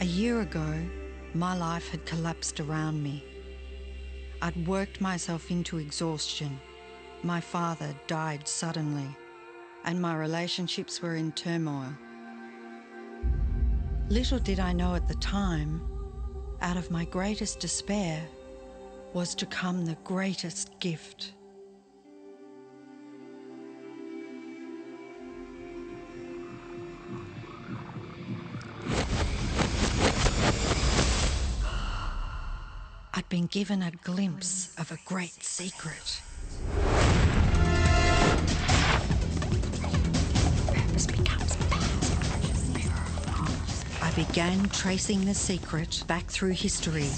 A year ago, my life had collapsed around me. I'd worked myself into exhaustion. My father died suddenly, and my relationships were in turmoil. Little did I know at the time, out of my greatest despair was to come the greatest gift. I'd been given a glimpse of a great secret. Purpose becomes past. I began tracing the secret back through history.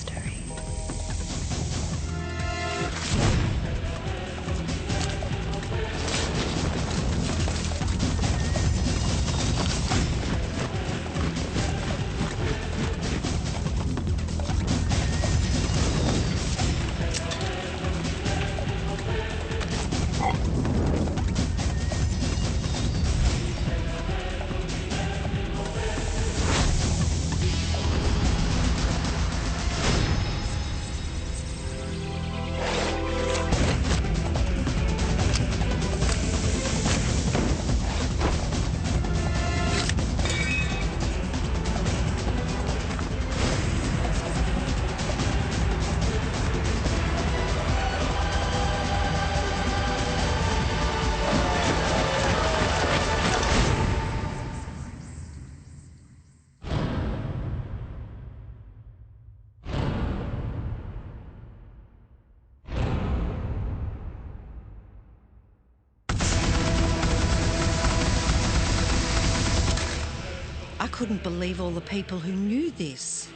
I couldn't believe all the people who knew this.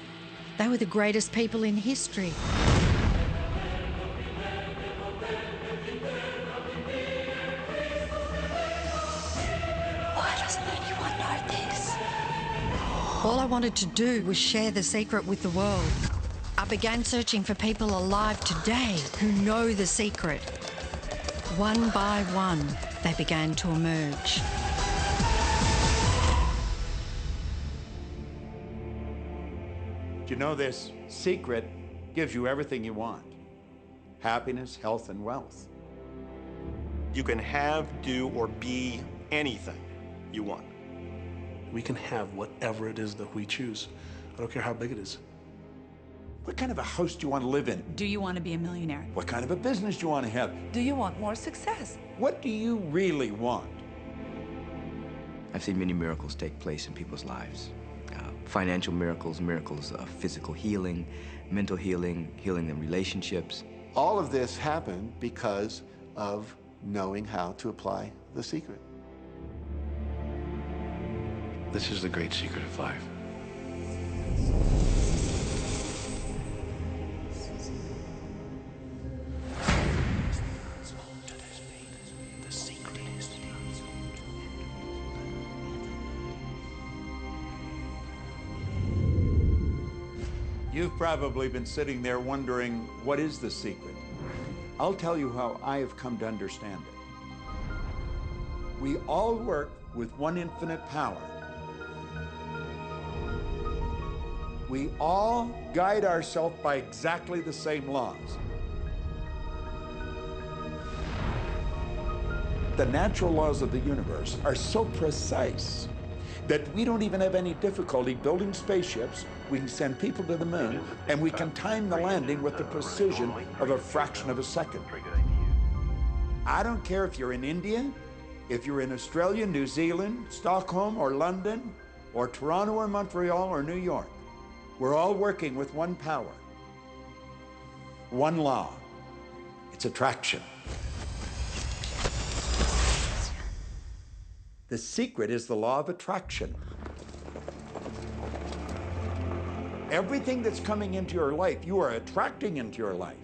They were the greatest people in history. Why doesn't anyone know this? All I wanted to do was share the secret with the world. I began searching for people alive today who know the secret. One by one, they began to emerge. You know, this secret gives you everything you want. Happiness, health, and wealth. You can have, do, or be anything you want. We can have whatever it is that we choose. I don't care how big it is. What kind of a house do you want to live in? Do you want to be a millionaire? What kind of a business do you want to have? Do you want more success? What do you really want? I've seen many miracles take place in people's lives. Financial miracles, miracles of physical healing, mental healing, healing in relationships. All of this happened because of knowing how to apply the secret. This is the great secret of life. You've probably been sitting there wondering, what is the secret? I'll tell you how I have come to understand it. We all work with one infinite power. We all guide ourselves by exactly the same laws. The natural laws of the universe are so precise that we don't even have any difficulty building spaceships. We can send people to the moon, and we can time the landing with the precision of a fraction of a second. I don't care if you're in India, if you're in Australia, New Zealand, Stockholm, or London, or Toronto, or Montreal, or New York. We're all working with one power, one law. It's attraction. The secret is the law of attraction. Everything that's coming into your life, you are attracting into your life.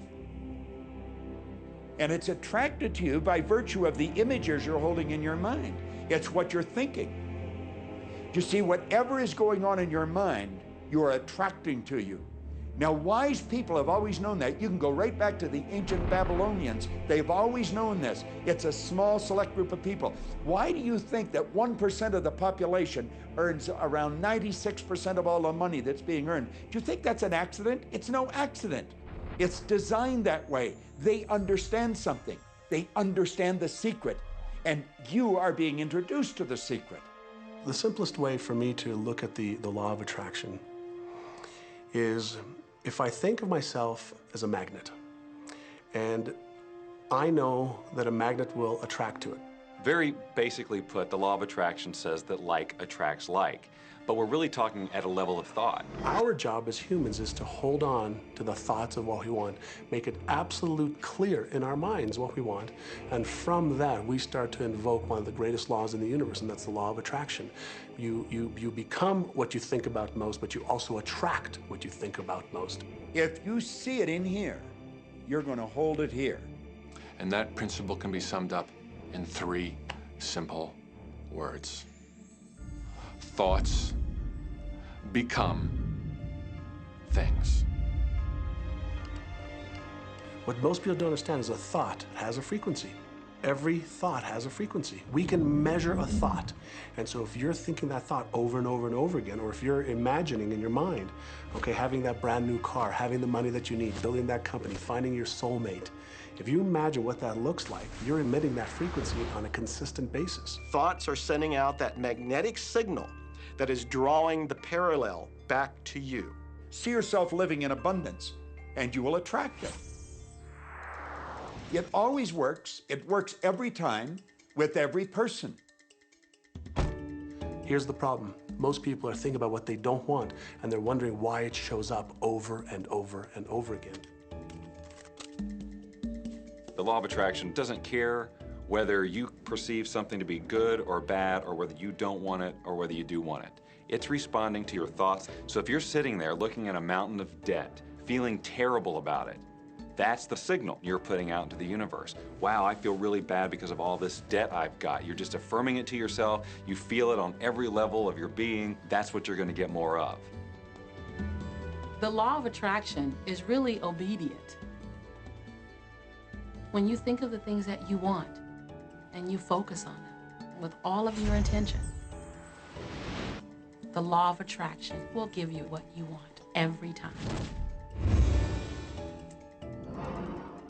And it's attracted to you by virtue of the images you're holding in your mind. It's what you're thinking. You see, whatever is going on in your mind, you are attracting to you. Now, wise people have always known that. You can go right back to the ancient Babylonians. They've always known this. It's a small, select group of people. Why do you think that 1% of the population earns around 96% of all the money that's being earned? Do you think that's an accident? It's no accident. It's designed that way. They understand something. They understand the secret. And you are being introduced to the secret. The simplest way for me to look at the law of attraction is if I think of myself as a magnet, and I know that a magnet will attract to it. Very basically put, the law of attraction says that like attracts like, but we're really talking at a level of thought. Our job as humans is to hold on to the thoughts of what we want, make it absolute clear in our minds what we want, and from that we start to invoke one of the greatest laws in the universe, and that's the law of attraction. You become what you think about most, but you also attract what you think about most. If you see it in here, you're going to hold it here. And that principle can be summed up in 3 simple words. Thoughts become things. What most people don't understand is a thought has a frequency. Every thought has a frequency. We can measure a thought. And so if you're thinking that thought over and over and over again, or if you're imagining in your mind, okay, having that brand new car, having the money that you need, building that company, finding your soulmate, if you imagine what that looks like, you're emitting that frequency on a consistent basis. Thoughts are sending out that magnetic signal that is drawing the parallel back to you. See yourself living in abundance, and you will attract it. It always works. It works every time with every person. Here's the problem. Most people are thinking about what they don't want, and they're wondering why it shows up over and over and over again. The law of attraction doesn't care whether you perceive something to be good or bad, or whether you don't want it or whether you do want it. It's responding to your thoughts. So if you're sitting there looking at a mountain of debt, feeling terrible about it, that's the signal you're putting out into the universe. Wow, I feel really bad because of all this debt I've got. You're just affirming it to yourself. You feel it on every level of your being. That's what you're going to get more of. The law of attraction is really obedient. When you think of the things that you want and you focus on them with all of your intention, the law of attraction will give you what you want every time.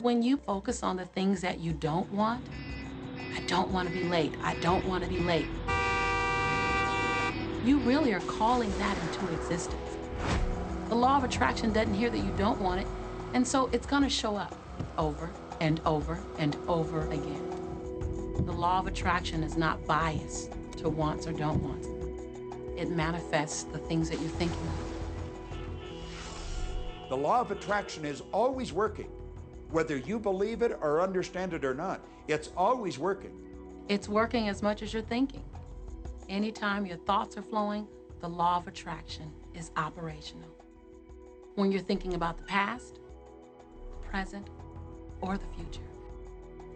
When you focus on the things that you don't want, I don't want to be late, I don't want to be late, you really are calling that into existence. The law of attraction doesn't hear that you don't want it, and so it's going to show up over and over and over again. The law of attraction is not biased to wants or don't wants. It manifests the things that you're thinking of. The law of attraction is always working. Whether you believe it or understand it or not, it's always working. It's working as much as you're thinking. Anytime your thoughts are flowing, the law of attraction is operational. When you're thinking about the past, the present, or the future,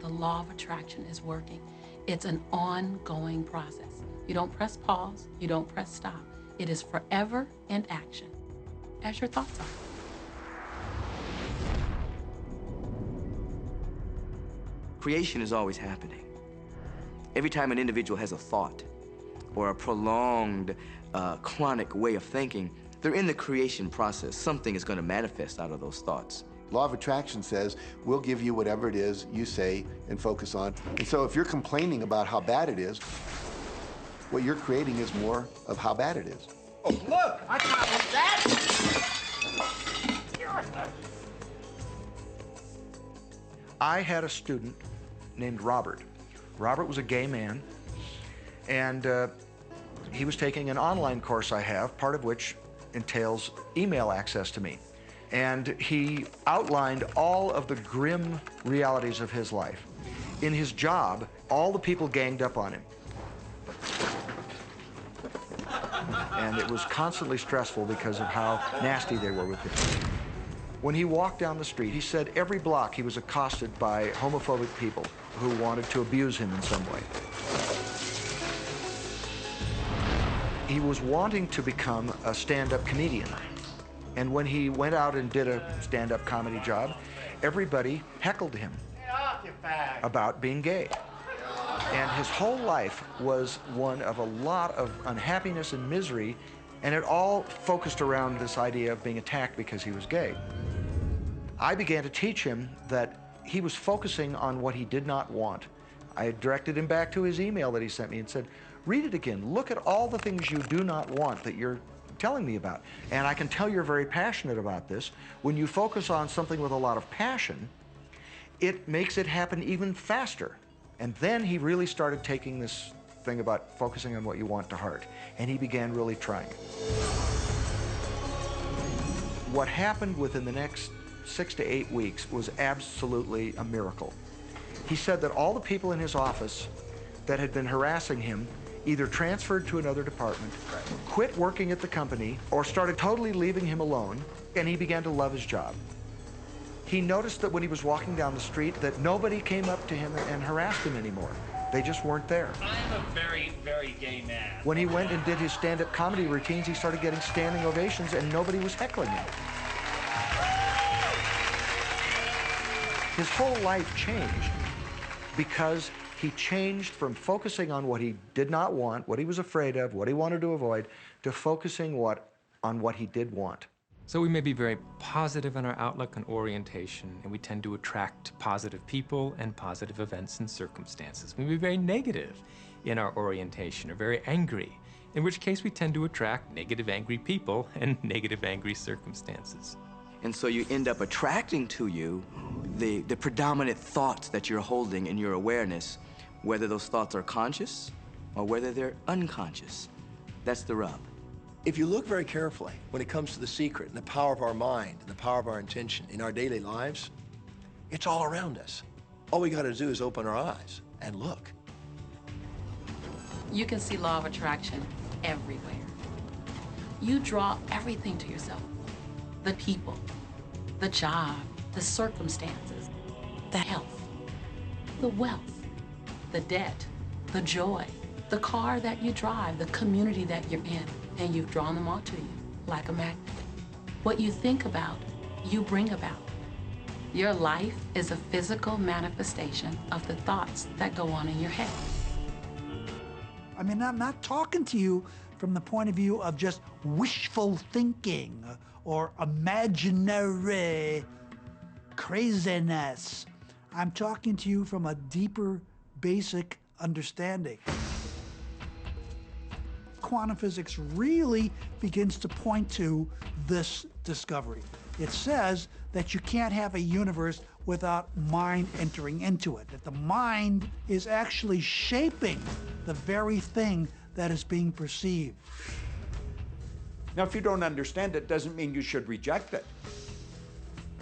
the law of attraction is working. It's an ongoing process. You don't press pause, you don't press stop. It is forever in action, as your thoughts are. Creation is always happening. Every time an individual has a thought or a prolonged, chronic way of thinking, they're in the creation process. Something is going to manifest out of those thoughts. Law of attraction says, we'll give you whatever it is you say and focus on. And so if you're complaining about how bad it is, what you're creating is more of how bad it is. Oh, look! I caught that! I had a student named Robert. Robert was a gay man, and he was taking an online course I have, part of which entails email access to me. And he outlined all of the grim realities of his life. In his job, all the people ganged up on him. And it was constantly stressful because of how nasty they were with him. When he walked down the street, he said every block he was accosted by homophobic people who wanted to abuse him in some way. He was wanting to become a stand-up comedian. And when he went out and did a stand-up comedy job, everybody heckled him about being gay. And his whole life was one of a lot of unhappiness and misery, and it all focused around this idea of being attacked because he was gay. I began to teach him that he was focusing on what he did not want. I directed him back to his email that he sent me and said, read it again. Look at all the things you do not want that you're telling me about. And I can tell you're very passionate about this. When you focus on something with a lot of passion, it makes it happen even faster. And then he really started taking this thing about focusing on what you want to heart. And he began really trying. What happened within the next 6 to 8 weeks was absolutely a miracle. He said that all the people in his office that had been harassing him either transferred to another department, quit working at the company, or started totally leaving him alone, and he began to love his job. He noticed that when he was walking down the street that nobody came up to him and harassed him anymore. They just weren't there. I'm a very, very gay man. When he went and did his stand-up comedy routines, he started getting standing ovations and nobody was heckling him. His whole life changed because he changed from focusing on what he did not want, what he was afraid of, what he wanted to avoid, to focusing on what he did want. So we may be very positive in our outlook and orientation, and we tend to attract positive people and positive events and circumstances. We may be very negative in our orientation, or very angry, in which case we tend to attract negative, angry people and negative, angry circumstances. And so you end up attracting to you the predominant thoughts that you're holding in your awareness, whether those thoughts are conscious or whether they're unconscious. That's the rub. If you look very carefully when it comes to the secret and the power of our mind and the power of our intention in our daily lives, it's all around us. All we got to do is open our eyes and look. You can see law of attraction everywhere. You draw everything to yourself. The people, the job, the circumstances, the health, the wealth, the debt, the joy, the car that you drive, the community that you're in, and you've drawn them all to you like a magnet. What you think about, you bring about. Your life is a physical manifestation of the thoughts that go on in your head. I mean, I'm not talking to you from the point of view of just wishful thinking or imaginary craziness. I'm talking to you from a deeper, basic understanding. Quantum physics really begins to point to this discovery. It says that you can't have a universe without mind entering into it, that the mind is actually shaping the very thing that is being perceived. Now, if you don't understand it, doesn't mean you should reject it.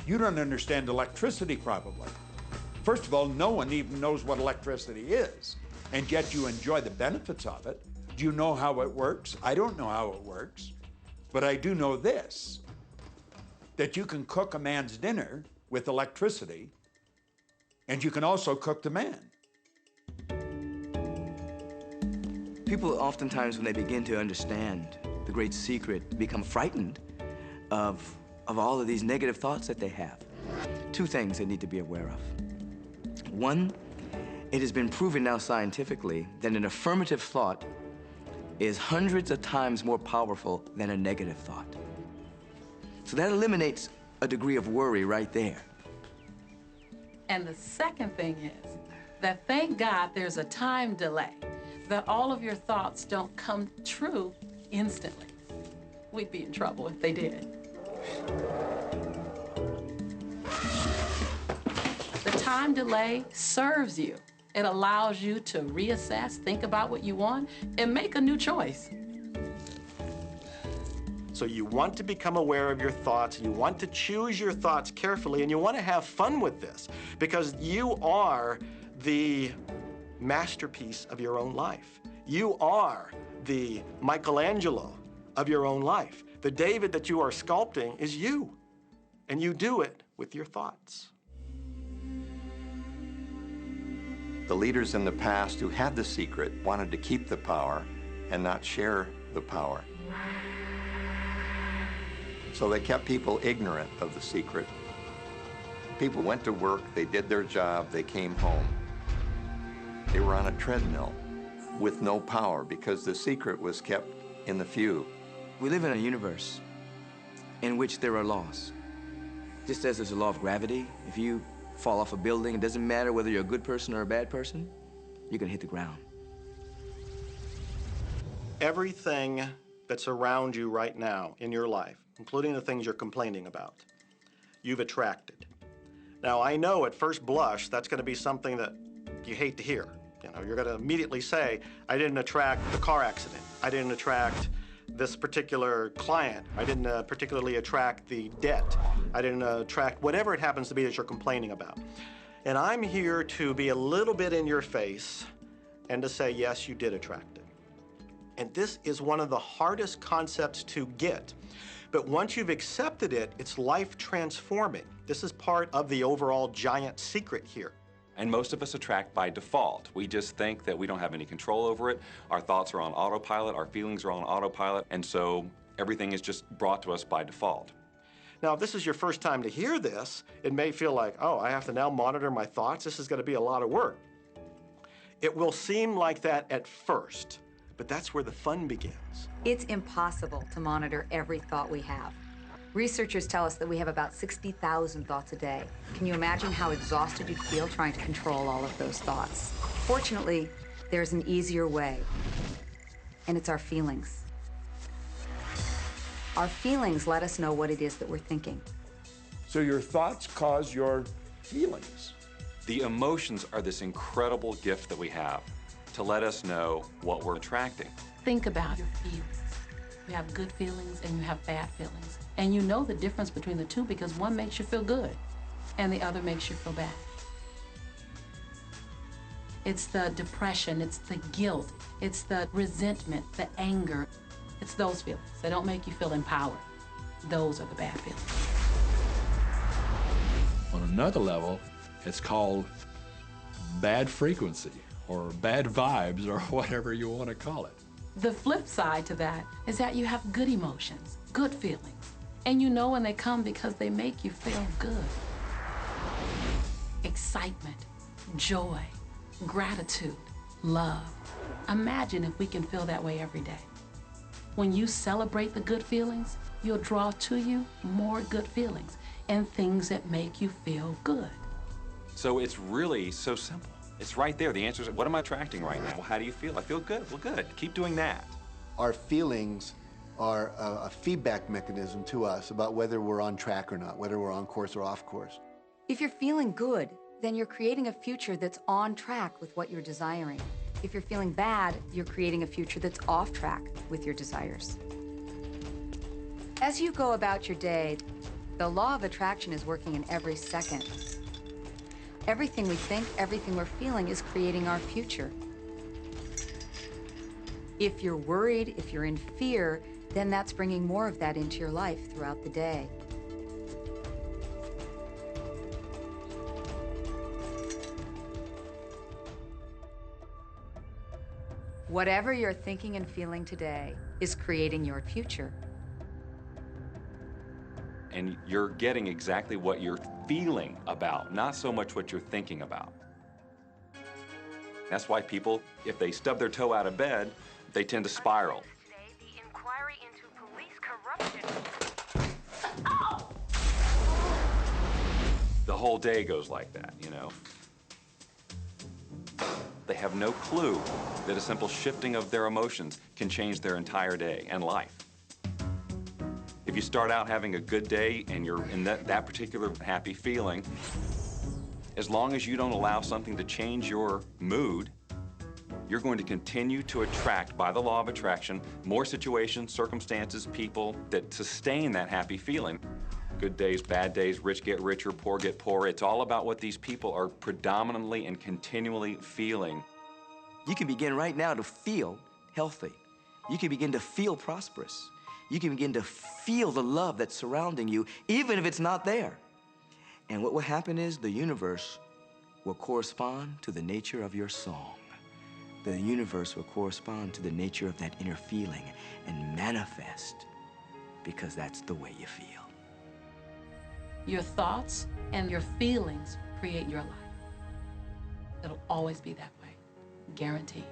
You don't understand electricity, probably. First of all, no one even knows what electricity is, and yet you enjoy the benefits of it. Do you know how it works? I don't know how it works, but I do know this, that you can cook a man's dinner with electricity, and you can also cook the man. People oftentimes, when they begin to understand the great secret, become frightened of all of these negative thoughts that they have. Two things they need to be aware of. One, it has been proven now scientifically that an affirmative thought is hundreds of times more powerful than a negative thought. So that eliminates a degree of worry right there. And the second thing is that thank God there's a time delay, that all of your thoughts don't come true instantly. We'd be in trouble if they did. The time delay serves you. It allows you to reassess, think about what you want, and make a new choice. So you want to become aware of your thoughts, you want to choose your thoughts carefully, and you want to have fun with this, because you are the masterpiece of your own life. You are the Michelangelo of your own life. The David that you are sculpting is you, and you do it with your thoughts. The leaders in the past who had the secret wanted to keep the power and not share the power. So they kept people ignorant of the secret. People went to work, they did their job, they came home. They were on a treadmill with no power because the secret was kept in the few. We live in a universe in which there are laws. Just as there's a law of gravity, if you fall off a building, it doesn't matter whether you're a good person or a bad person, you're gonna hit the ground. Everything that's around you right now in your life, including the things you're complaining about, you've attracted. Now, I know at first blush that's going to be something that you hate to hear. You know, you're going to immediately say, I didn't attract the car accident. I didn't attract this particular client. I didn't particularly attract the debt. I didn't attract whatever it happens to be that you're complaining about. And I'm here to be a little bit in your face and to say, yes, you did attract it. And this is one of the hardest concepts to get. But once you've accepted it, it's life transforming. This is part of the overall giant secret here. And most of us attract by default. We just think that we don't have any control over it. Our thoughts are on autopilot, our feelings are on autopilot, and so everything is just brought to us by default. Now, if this is your first time to hear this, it may feel like, oh, I have to now monitor my thoughts. This is going to be a lot of work. It will seem like that at first, but that's where the fun begins. It's impossible to monitor every thought we have. Researchers tell us that we have about 60,000 thoughts a day. Can you imagine how exhausted you'd feel trying to control all of those thoughts? Fortunately, there's an easier way, and it's our feelings. Our feelings let us know what it is that we're thinking. So your thoughts cause your feelings. The emotions are this incredible gift that we have to let us know what we're attracting. Think about your feelings. You have good feelings and you have bad feelings. And you know the difference between the two because one makes you feel good and the other makes you feel bad. It's the depression, it's the guilt, it's the resentment, the anger. It's those feelings. They don't make you feel empowered. Those are the bad feelings. On another level, it's called bad frequency or bad vibes or whatever you want to call it. The flip side to that is that you have good emotions, good feelings, and you know when they come because they make you feel good. Excitement, joy, gratitude, love. Imagine if we can feel that way every day. When you celebrate the good feelings, you'll draw to you more good feelings and things that make you feel good. So it's really so simple. It's right there. The answer is, what am I attracting right now? Well, how do you feel? I feel good. Well, good. Keep doing that. Our feelings are a feedback mechanism to us about whether we're on track or not, whether we're on course or off course. If you're feeling good, then you're creating a future that's on track with what you're desiring. If you're feeling bad, you're creating a future that's off track with your desires. As you go about your day, the law of attraction is working in every second. Everything we think, everything we're feeling is creating our future. If you're worried, if you're in fear, then that's bringing more of that into your life throughout the day. Whatever you're thinking and feeling today is creating your future. And you're getting exactly what you're feeling about, not so much what you're thinking about. That's why people, if they stub their toe out of bed, they tend to spiral. The whole day goes like that, you know? They have no clue that a simple shifting of their emotions can change their entire day and life. If you start out having a good day and you're in that particular happy feeling, as long as you don't allow something to change your mood, you're going to continue to attract, by the law of attraction, more situations, circumstances, people that sustain that happy feeling. Good days, bad days, rich get richer, poor get poorer. It's all about what these people are predominantly and continually feeling. You can begin right now to feel healthy. You can begin to feel prosperous. You can begin to feel the love that's surrounding you, even if it's not there. And what will happen is the universe will correspond to the nature of your song. The universe will correspond to the nature of that inner feeling and manifest because that's the way you feel. Your thoughts and your feelings create your life. It'll always be that way, guaranteed.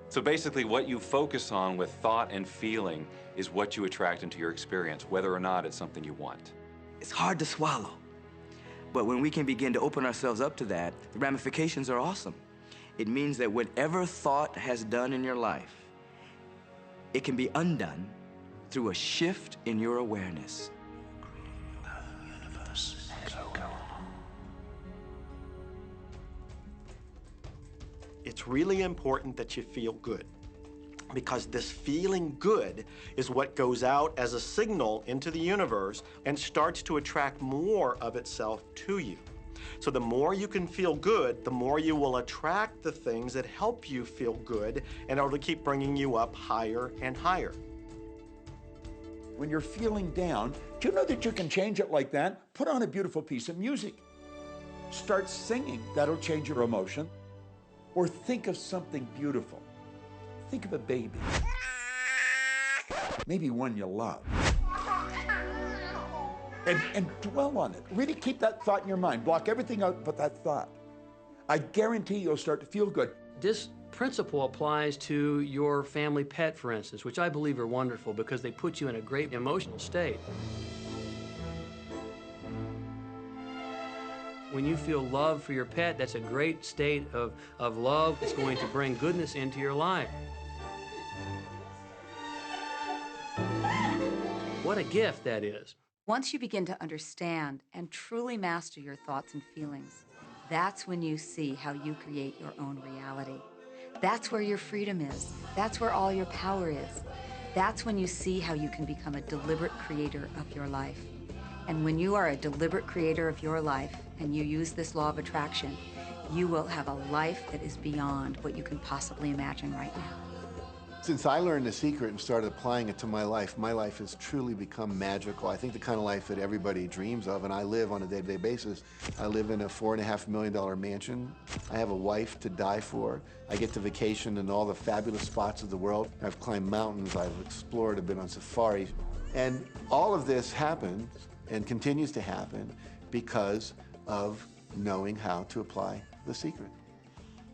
So basically, what you focus on with thought and feeling is what you attract into your experience, whether or not it's something you want. It's hard to swallow. But when we can begin to open ourselves up to that, the ramifications are awesome. It means that whatever thought has done in your life, it can be undone through a shift in your awareness. It's really important that you feel good, because this feeling good is what goes out as a signal into the universe and starts to attract more of itself to you. So the more you can feel good, the more you will attract the things that help you feel good, and it'll keep bringing you up higher and higher. When you're feeling down, do you know that you can change it like that? Put on a beautiful piece of music. Start singing. That'll change your emotion. Or think of something beautiful. Think of a baby. Maybe one you love. And dwell on it. Really keep that thought in your mind. Block everything out but that thought. I guarantee you'll start to feel good. This principle applies to your family pet, for instance, which I believe are wonderful because they put you in a great emotional state. When you feel love for your pet, that's a great state of love. It's going to bring goodness into your life. What a gift that is. Once you begin to understand and truly master your thoughts and feelings, that's when you see how you create your own reality. That's where your freedom is. That's where all your power is. That's when you see how you can become a deliberate creator of your life. And when you are a deliberate creator of your life and you use this law of attraction, you will have a life that is beyond what you can possibly imagine right now. Since I learned the secret and started applying it to my life has truly become magical. I think the kind of life that everybody dreams of, and I live on a day-to-day basis. I live in a $4.5 million mansion. I have a wife to die for. I get to vacation in all the fabulous spots of the world. I've climbed mountains, I've explored, I've been on safari. And all of this happens and continues to happen because of knowing how to apply the secret.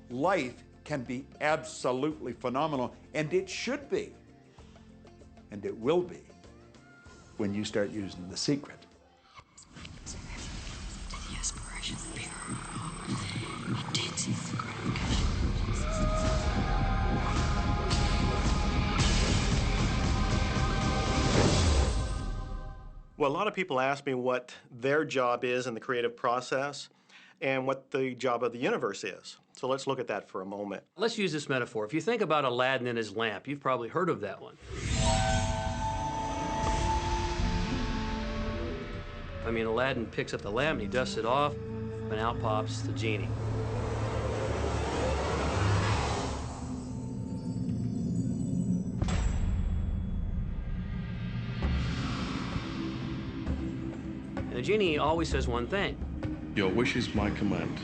Life can be absolutely phenomenal, and it should be, and it will be, when you start using the secret. Well, a lot of people ask me what their job is in the creative process and what the job of the universe is. So let's look at that for a moment. Let's use this metaphor. If you think about Aladdin and his lamp, you've probably heard of that one. I mean, Aladdin picks up the lamp and he dusts it off, and out pops the genie. And the genie always says one thing. Your wish is my command.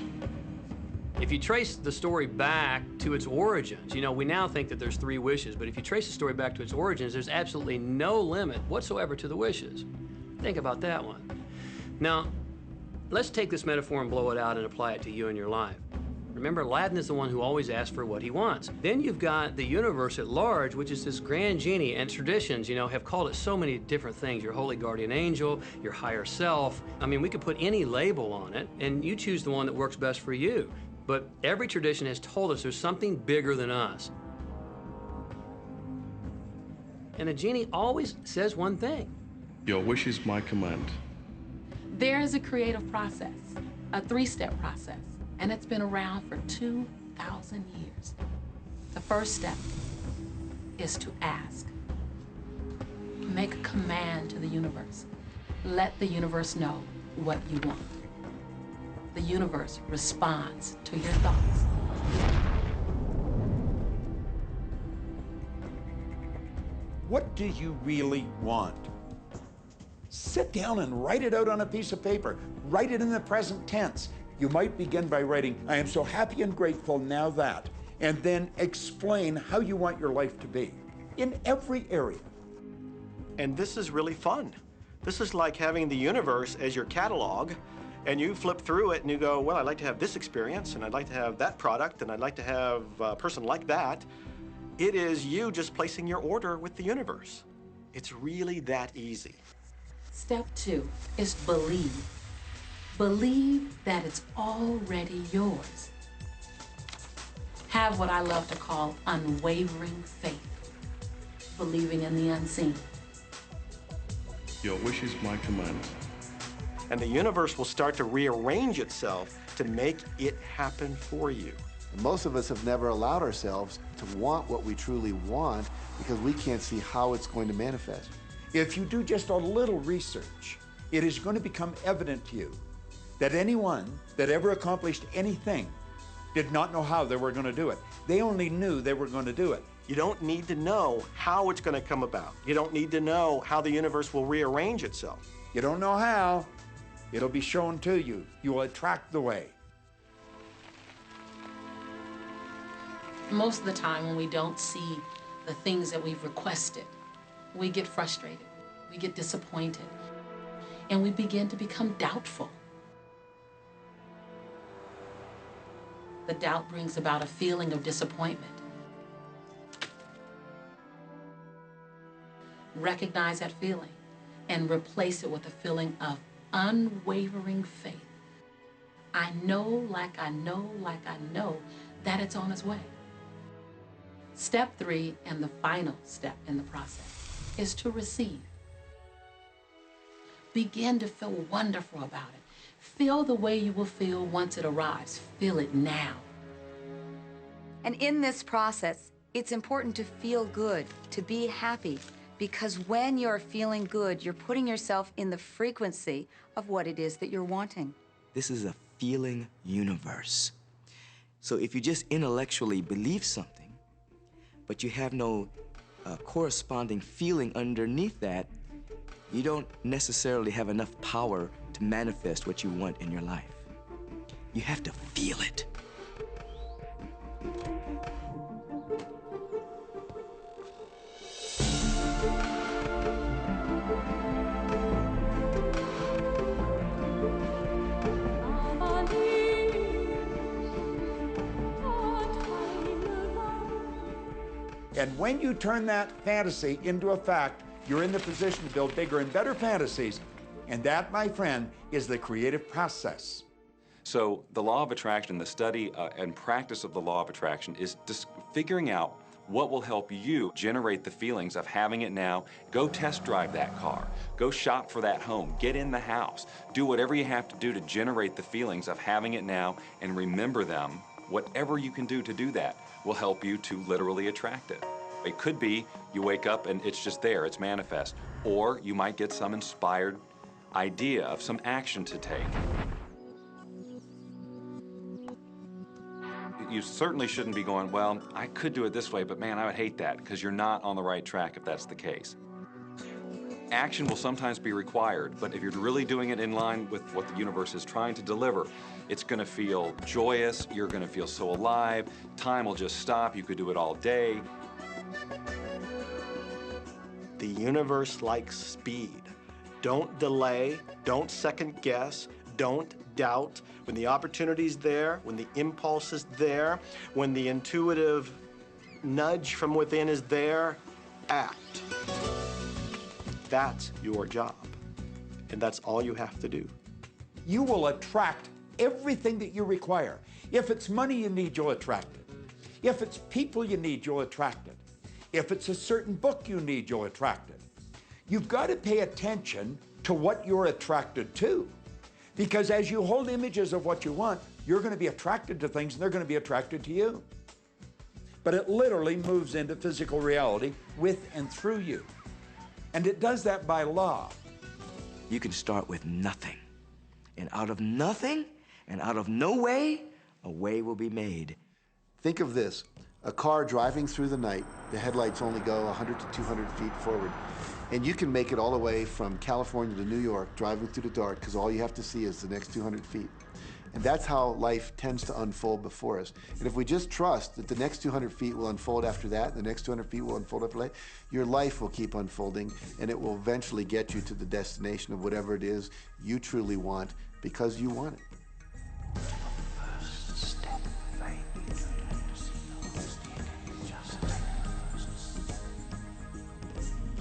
If you trace the story back to its origins, you know, we now think that there's 3 wishes, but if you trace the story back to its origins, there's absolutely no limit whatsoever to the wishes. Think about that one. Now, let's take this metaphor and blow it out and apply it to you and your life. Remember, Aladdin is the one who always asks for what he wants. Then you've got the universe at large, which is this grand genie, and traditions, you know, have called it so many different things. Your holy guardian angel, your higher self. I mean, we could put any label on it, and you choose the one that works best for you. But every tradition has told us there's something bigger than us. And the genie always says one thing. Your wish is my command. There is a creative process, a 3-step process, and it's been around for 2,000 years. The first step is to ask. Make a command to the universe. Let the universe know what you want. The universe responds to your thoughts. What do you really want? Sit down and write it out on a piece of paper. Write it in the present tense. You might begin by writing, I am so happy and grateful now that, and then explain how you want your life to be in every area. And this is really fun. This is like having the universe as your catalog, and you flip through it and you go, well, I'd like to have this experience, and I'd like to have that product, and I'd like to have a person like that. It is you just placing your order with the universe. It's really that easy. Step 2 is believe. Believe that it's already yours. Have what I love to call unwavering faith, believing in the unseen. Your wish is my command. And the universe will start to rearrange itself to make it happen for you. Most of us have never allowed ourselves to want what we truly want because we can't see how it's going to manifest. If you do just a little research, it is going to become evident to you that anyone that ever accomplished anything did not know how they were going to do it. They only knew they were going to do it. You don't need to know how it's going to come about. You don't need to know how the universe will rearrange itself. You don't know how, it'll be shown to you. You will attract the way. Most of the time when we don't see the things that we've requested, we get frustrated, we get disappointed, and we begin to become doubtful. The doubt brings about a feeling of disappointment. Recognize that feeling and replace it with a feeling of unwavering faith. I know, like I know, like I know that it's on its way. Step 3, and the final step in the process, is to receive. Begin to feel wonderful about it. Feel the way you will feel once it arrives. Feel it now. And in this process, it's important to feel good, to be happy, because when you're feeling good, you're putting yourself in the frequency of what it is that you're wanting. This is a feeling universe. So if you just intellectually believe something, but you have no corresponding feeling underneath that, you don't necessarily have enough power to manifest what you want in your life. You have to feel it. And when you turn that fantasy into a fact, you're in the position to build bigger and better fantasies. And that, my friend, is the creative process. So the law of attraction, the study and practice of the law of attraction is just figuring out what will help you generate the feelings of having it now. Go test drive that car. Go shop for that home. Get in the house. Do whatever you have to do to generate the feelings of having it now and remember them. Whatever you can do to do that will help you to literally attract it. It could be you wake up and it's just there, it's manifest. Or you might get some inspired idea of some action to take. You certainly shouldn't be going, well, I could do it this way, but man, I would hate that, because you're not on the right track if that's the case. Action will sometimes be required, but if you're really doing it in line with what the universe is trying to deliver, it's going to feel joyous, you're going to feel so alive, time will just stop, you could do it all day. The universe likes speed. Don't delay, don't second guess, don't doubt. When the opportunity's there, when the impulse is there, when the intuitive nudge from within is there, act. That's your job, and that's all you have to do. You will attract everything that you require. If it's money you need, you'll attract it. If it's people you need, you'll attract it. If it's a certain book you need, you'll attract it. You've got to pay attention to what you're attracted to, because as you hold images of what you want, you're going to be attracted to things and they're going to be attracted to you. But it literally moves into physical reality with and through you. And it does that by law. You can start with nothing. And out of nothing and out of no way, a way will be made. Think of this, a car driving through the night, the headlights only go 100 to 200 feet forward, and you can make it all the way from California to New York driving through the dark because all you have to see is the next 200 feet. And that's how life tends to unfold before us. And if we just trust that the next 200 feet will unfold after that, the next 200 feet will unfold after that, your life will keep unfolding, and it will eventually get you to the destination of whatever it is you truly want because you want it.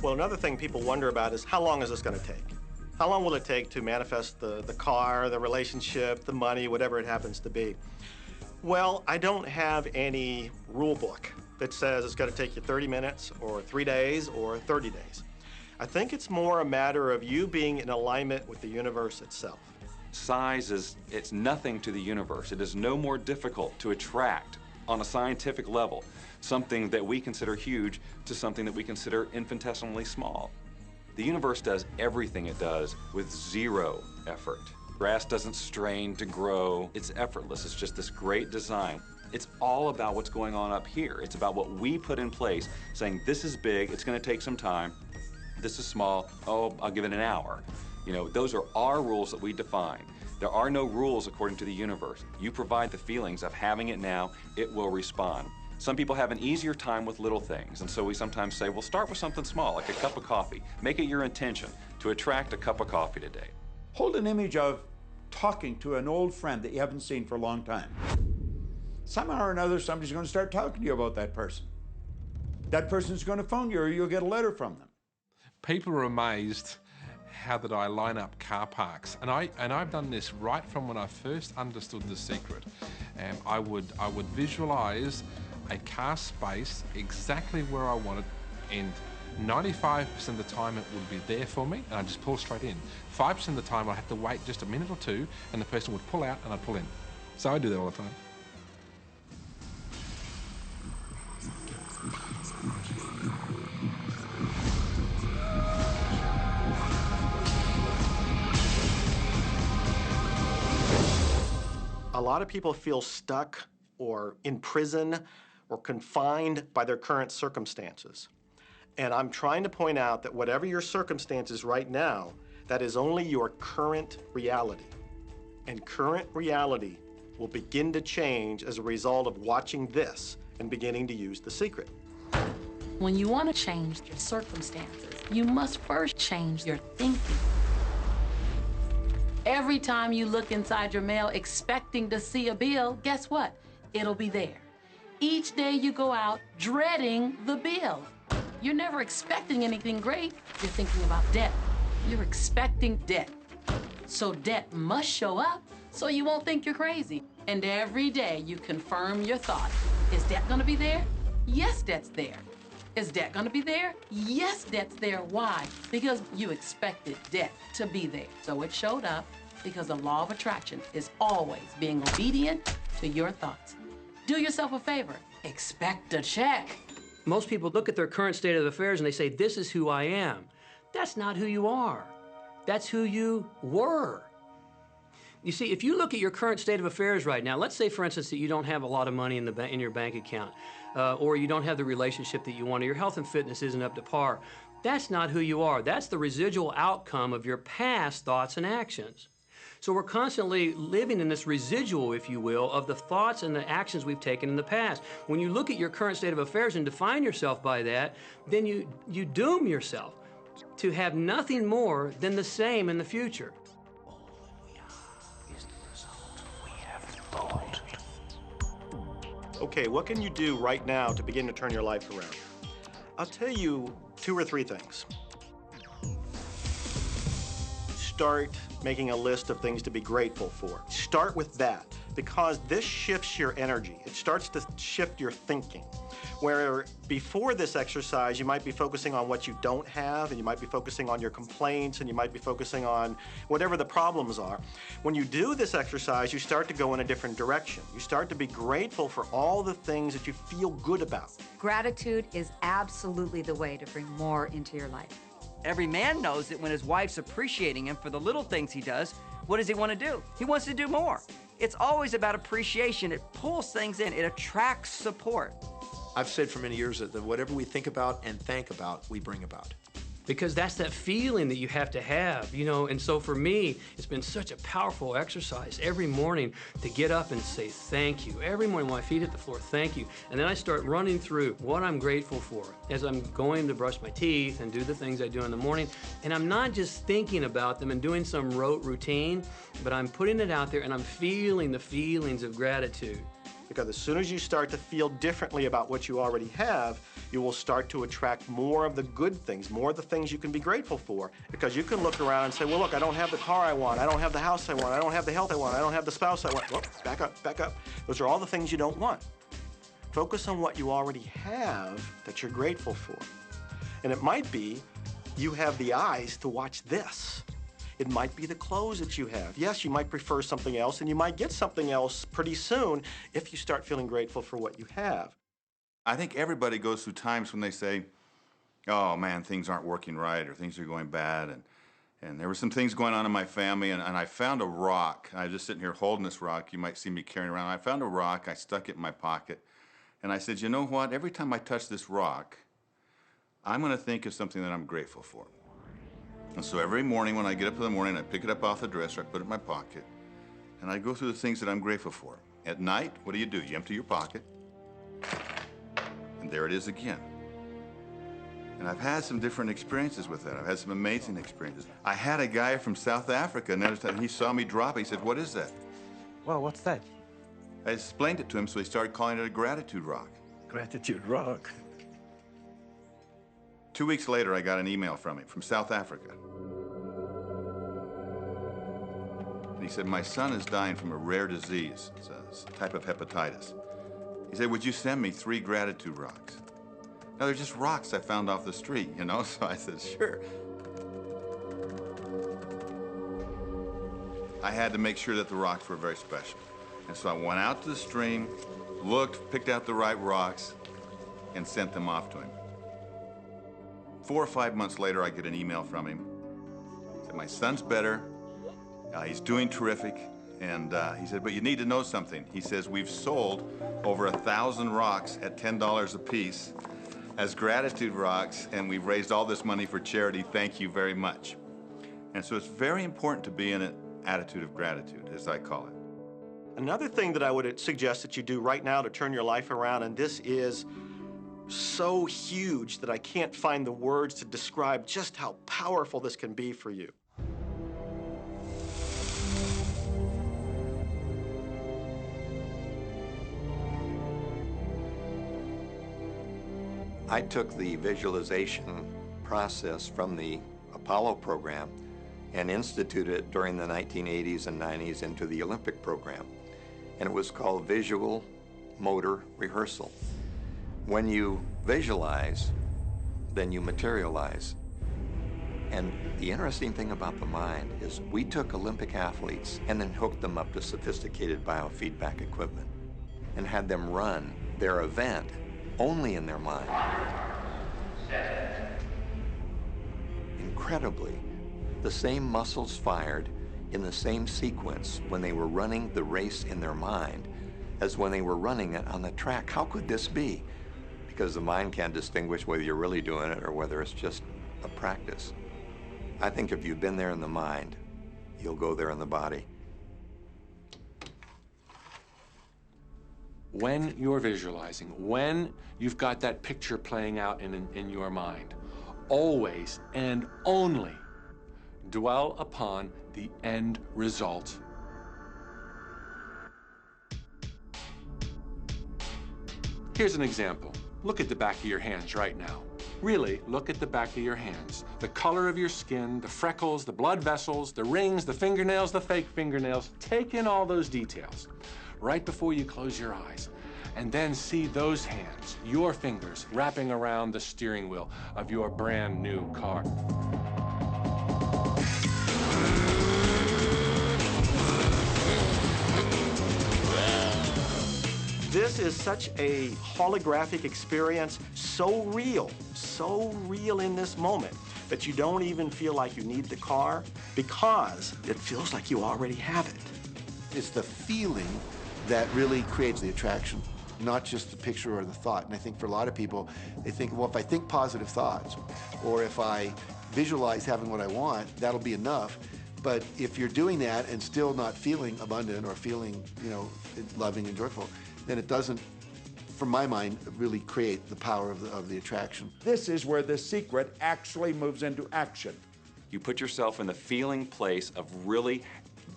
Well, another thing people wonder about is how long is this going to take? How long will it take to manifest the car, the relationship, the money, whatever it happens to be? Well, I don't have any rule book that says it's going to take you 30 minutes or 3 days or 30 days. I think it's more a matter of you being in alignment with the universe itself. Size it's nothing to the universe. It is no more difficult to attract on a scientific level something that we consider huge to something that we consider infinitesimally small. The universe does everything it does with zero effort. Grass doesn't strain to grow. It's effortless. It's just this great design. It's all about what's going on up here. It's about what we put in place, saying this is big, it's going to take some time. This is small, oh, I'll give it an hour. You know, those are our rules that we define. There are no rules according to the universe. You provide the feelings of having it now, it will respond. Some people have an easier time with little things, and so we sometimes say, well, start with something small, like a cup of coffee. Make it your intention to attract a cup of coffee today. Hold an image of talking to an old friend that you haven't seen for a long time. Somehow or another, somebody's going to start talking to you about that person. That person's going to phone you, or you'll get a letter from them. People are amazed how that I line up car parks, and I've done this right from when I first understood The Secret. I would visualize a car space exactly where I want it, and 95% of the time it would be there for me, and I'd just pull straight in. 5% of the time I'd have to wait just a minute or two, and the person would pull out and I'd pull in. So I do that all the time. A lot of people feel stuck or in prison or confined by their current circumstances. And I'm trying to point out that whatever your circumstances right now, that is only your current reality. And current reality will begin to change as a result of watching this and beginning to use The Secret. When you want to change your circumstances, you must first change your thinking. Every time you look inside your mail expecting to see a bill, guess what? It'll be there. Each day you go out dreading the bill. You're never expecting anything great. You're thinking about debt. You're expecting debt. So debt must show up so you won't think you're crazy. And every day you confirm your thought. Is debt gonna be there? Yes, debt's there. Is debt gonna be there? Yes, debt's there. Why? Because you expected debt to be there. So it showed up because the law of attraction is always being obedient to your thoughts. Do yourself a favor. Expect a check. Most people look at their current state of affairs and they say, this is who I am. That's not who you are. That's who you were. You see, if you look at your current state of affairs right now, let's say, for instance, that you don't have a lot of money in your bank account, or you don't have the relationship that you want, or your health and fitness isn't up to par. That's not who you are. That's the residual outcome of your past thoughts and actions. So we're constantly living in this residual, if you will, of the thoughts and the actions we've taken in the past. When you look at your current state of affairs and define yourself by that, then you doom yourself to have nothing more than the same in the future. Okay, what can you do right now to begin to turn your life around? I'll tell you 2 or 3 things. Start making a list of things to be grateful for. Start with that, because this shifts your energy. It starts to shift your thinking. Where before this exercise, you might be focusing on what you don't have, and you might be focusing on your complaints, and you might be focusing on whatever the problems are. When you do this exercise, you start to go in a different direction. You start to be grateful for all the things that you feel good about. Gratitude is absolutely the way to bring more into your life. Every man knows that when his wife's appreciating him for the little things he does, what does he want to do? He wants to do more. It's always about appreciation. It pulls things in. It attracts support. I've said for many years that whatever we think about and thank about, we bring about. because that's that feeling that you have to have, you know. And so for me, it's been such a powerful exercise every morning to get up and say thank you. Every morning when my feet hit the floor, thank you. And then I start running through what I'm grateful for as I'm going to brush my teeth and do the things I do in the morning. And I'm not just thinking about them and doing some rote routine, but I'm putting it out there and I'm feeling the feelings of gratitude. Because as soon as you start to feel differently about what you already have, you will start to attract more of the good things, more of the things you can be grateful for. Because you can look around and say, well, look, I don't have the car I want, I don't have the house I want, I don't have the health I want, I don't have the spouse I want. Whoop, back up, back up. Those are all the things you don't want. Focus on what you already have that you're grateful for. And it might be you have the eyes to watch this. It might be the clothes that you have. Yes, you might prefer something else, and you might get something else pretty soon if you start feeling grateful for what you have. I think everybody goes through times when they say, oh man, things aren't working right, or things are going bad, and there were some things going on in my family, and I found a rock. I was just sitting here holding this rock. You might see me carrying around. I found a rock, I stuck it in my pocket, and I said, you know what, every time I touch this rock, I'm gonna think of something that I'm grateful for. And so every morning when I get up in the morning, I pick it up off the dresser, I put it in my pocket, and I go through the things that I'm grateful for. At night, what do? You empty your pocket, and there it is again. And I've had some different experiences with that. I've had some amazing experiences. I had a guy from South Africa, and he saw me drop it. He said, what is that? Well, what's that? I explained it to him, so he started calling it a gratitude rock. Gratitude rock. 2 weeks later, I got an email from him, from South Africa. And he said, my son is dying from a rare disease. It's a type of hepatitis. He said, would you send me 3 gratitude rocks? Now, they're just rocks I found off the street, you know? So I said, sure. I had to make sure that the rocks were very special. And so I went out to the stream, looked, picked out the right rocks, and sent them off to him. 4 or 5 months later, I get an email from him. He said, my son's better. He's doing terrific. And he said, but you need to know something. He says, we've sold over 1,000 rocks at $10 a piece as gratitude rocks, and we've raised all this money for charity. Thank you very much. And so it's very important to be in an attitude of gratitude, as I call it. Another thing that I would suggest that you do right now to turn your life around, and this is so huge that I can't find the words to describe just how powerful this can be for you. I took the visualization process from the Apollo program and instituted it during the 1980s and 90s into the Olympic program. And it was called Visual Motor Rehearsal. When you visualize, then you materialize. And the interesting thing about the mind is we took Olympic athletes and then hooked them up to sophisticated biofeedback equipment and had them run their event only in their mind. Incredibly, the same muscles fired in the same sequence when they were running the race in their mind as when they were running it on the track. How could this be? Because the mind can't distinguish whether you're really doing it or whether it's just a practice. I think if you've been there in the mind, you'll go there in the body. When you're visualizing, when you've got that picture playing out in your mind, always and only dwell upon the end result. Here's an example. Look at the back of your hands right now. Really, look at the back of your hands. The color of your skin, the freckles, the blood vessels, the rings, the fingernails, the fake fingernails. Take in all those details right before you close your eyes. And then see those hands, your fingers, wrapping around the steering wheel of your brand new car. This is such a holographic experience, so real in this moment, that you don't even feel like you need the car because it feels like you already have it. It's the feeling that really creates the attraction, not just the picture or the thought. And I think for a lot of people, they think, well, if I think positive thoughts, or if I visualize having what I want, that'll be enough. But if you're doing that and still not feeling abundant or feeling, you know, loving and joyful, then it doesn't, from my mind, really create the power of the attraction. This is where the secret actually moves into action. You put yourself in the feeling place of really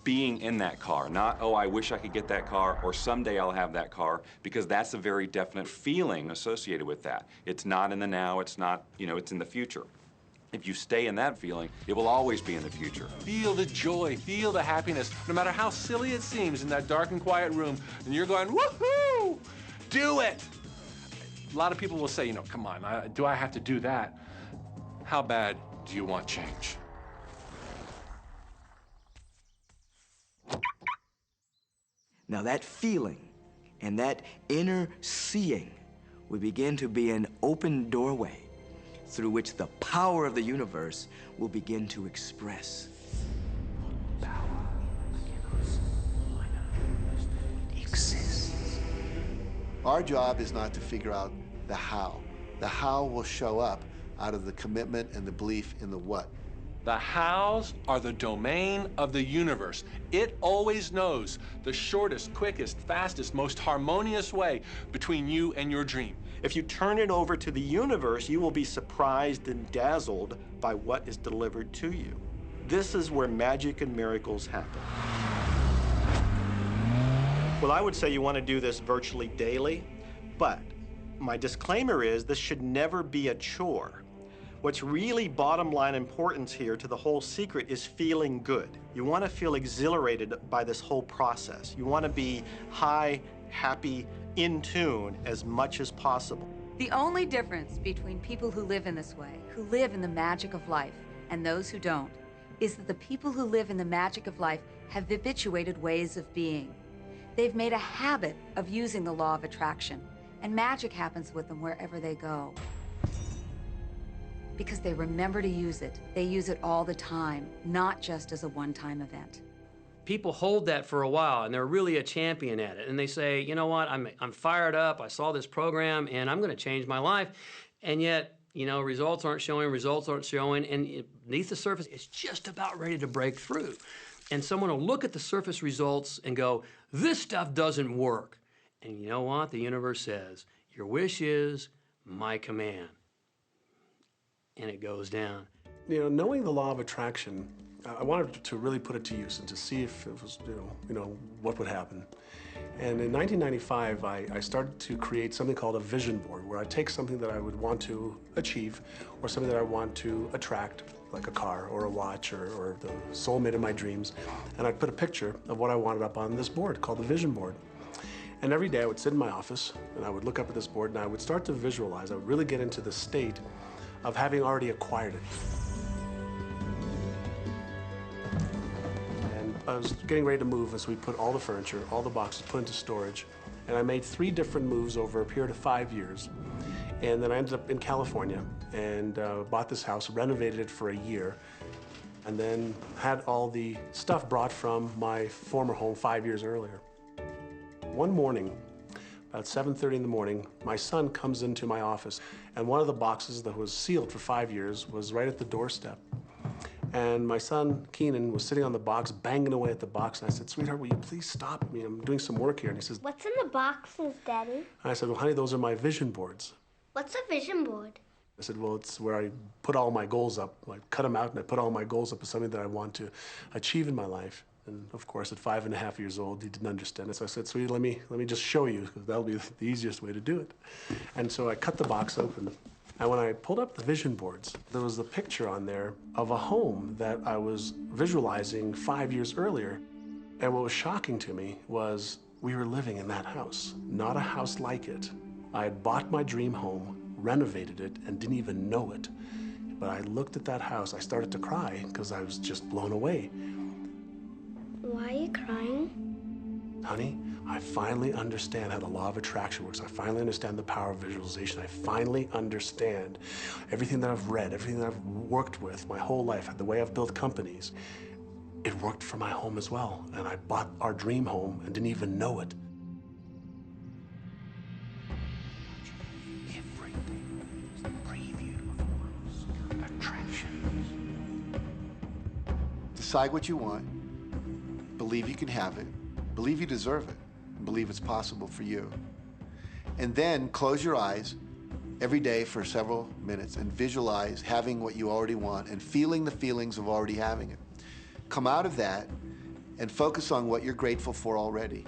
being in that car, not, oh, I wish I could get that car, or someday I'll have that car, because that's a very definite feeling associated with that. It's not in the now, it's not, you know, it's in the future. If you stay in that feeling, it will always be in the future. Feel the joy, feel the happiness, no matter how silly it seems in that dark and quiet room, and you're going, woohoo! Do it! A lot of people will say, you know, come on, do I have to do that? How bad do you want change? Now that feeling and that inner seeing will begin to be an open doorway through which the power of the universe will begin to express. Exists. Our job is not to figure out the how. The how will show up out of the commitment and the belief in the what. The hows are the domain of the universe. It always knows the shortest, quickest, fastest, most harmonious way between you and your dream. If you turn it over to the universe, you will be surprised and dazzled by what is delivered to you. This is where magic and miracles happen. Well, I would say you want to do this virtually daily, but my disclaimer is this should never be a chore. What's really bottom line importance here to the whole secret is feeling good. You want to feel exhilarated by this whole process. You want to be high, happy, in tune as much as possible. The only difference between people who live in this way, who live in the magic of life, and those who don't, is that the people who live in the magic of life have habituated ways of being. They've made a habit of using the law of attraction, and magic happens with them wherever they go. Because they remember to use it. They use it all the time, not just as a one-time event. People hold that for a while, and they're really a champion at it. And they say, you know what, I'm fired up, I saw this program, and I'm gonna change my life. And yet, you know, results aren't showing, and beneath the surface, it's just about ready to break through. And someone will look at the surface results and go, this stuff doesn't work. And you know what? The universe says, your wish is my command. And it goes down. You know, knowing the law of attraction, I wanted to really put it to use and to see if it was, you know, what would happen. And in 1995, I started to create something called a vision board, where I take something that I would want to achieve, or something that I want to attract, like a car or a watch or the soulmate of my dreams, and I'd put a picture of what I wanted up on this board called the vision board. And every day I would sit in my office and I would look up at this board and I would start to visualize. I would really get into the state of having already acquired it. And I was getting ready to move as we put all the furniture, all the boxes put into storage. And I made 3 different moves over a period of 5 years. And then I ended up in California and bought this house, renovated it for a year, and then had all the stuff brought from my former home 5 years earlier. One morning, about 7:30 in the morning, my son comes into my office, and one of the boxes that was sealed for 5 years was right at the doorstep. And my son, Keenan, was sitting on the box, banging away at the box, and I said, sweetheart, will you please stop me? I'm doing some work here. And he says, what's in the boxes, Daddy? And I said, well, honey, those are my vision boards. What's a vision board? I said, well, it's where I put all my goals up. I cut them out and I put all my goals up as something that I want to achieve in my life. And of course, at 5.5 years old, he didn't understand it. So I said, sweetie, let me just show you, because that'll be the easiest way to do it. And so I cut the box open. And when I pulled up the vision boards, there was a picture on there of a home that I was visualizing 5 years earlier. And what was shocking to me was we were living in that house, not a house like it. I had bought my dream home, renovated it, and didn't even know it. But I looked at that house, I started to cry because I was just blown away. Why are you crying? Honey, I finally understand how the law of attraction works. I finally understand the power of visualization. I finally understand everything that I've read, everything that I've worked with my whole life, the way I've built companies. It worked for my home as well. And I bought our dream home and didn't even know it. Everything is the preview of attraction. decide what you want, believe you can have it, believe you deserve it, and believe it's possible for you. And then close your eyes every day for several minutes and visualize having what you already want and feeling the feelings of already having it. Come out of that and focus on what you're grateful for already.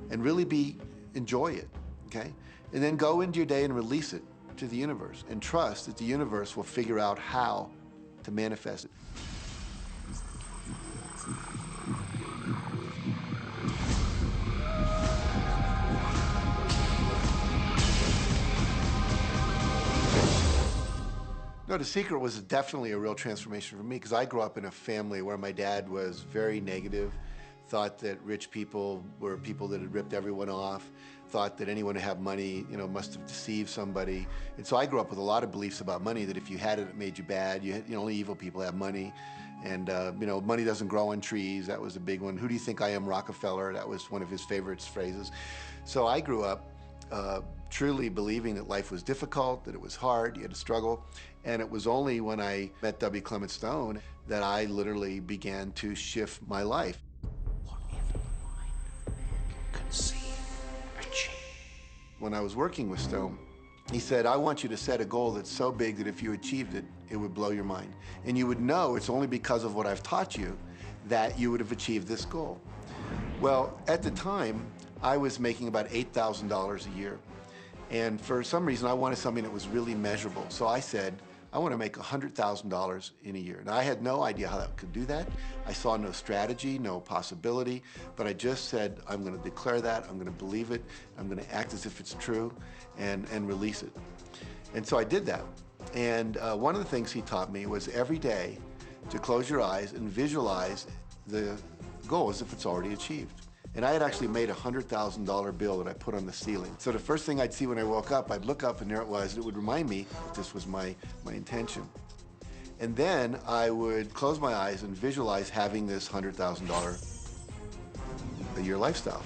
And really enjoy it, okay? And then go into your day and release it to the universe and trust that the universe will figure out how to manifest it. No, The Secret was definitely a real transformation for me because I grew up in a family where my dad was very negative, thought that rich people were people that had ripped everyone off, thought that anyone who had money, must have deceived somebody. And so I grew up with a lot of beliefs about money, that if you had it, it made you bad. Only evil people have money. And, money doesn't grow on trees. That was a big one. Who do you think I am, Rockefeller? That was one of his favorite phrases. So I grew up truly believing that life was difficult, that it was hard, you had to struggle. And it was only when I met W. Clement Stone that I literally began to shift my life. When I was working with Stone, he said, I want you to set a goal that's so big that if you achieved it, it would blow your mind. And you would know it's only because of what I've taught you that you would have achieved this goal. Well, at the time, I was making about $8,000 a year. And for some reason, I wanted something that was really measurable. So I said, I want to make $100,000 in a year. Now, I had no idea how I could do that. I saw no strategy, no possibility, but I just said, I'm going to declare that, I'm going to believe it, I'm going to act as if it's true, and release it. And so I did that. And one of the things he taught me was every day to close your eyes and visualize the goal as if it's already achieved. And I had actually made a $100,000 bill that I put on the ceiling. So the first thing I'd see when I woke up, I'd look up and there it was. It would remind me that this was my intention. And then I would close my eyes and visualize having this $100,000 a year lifestyle.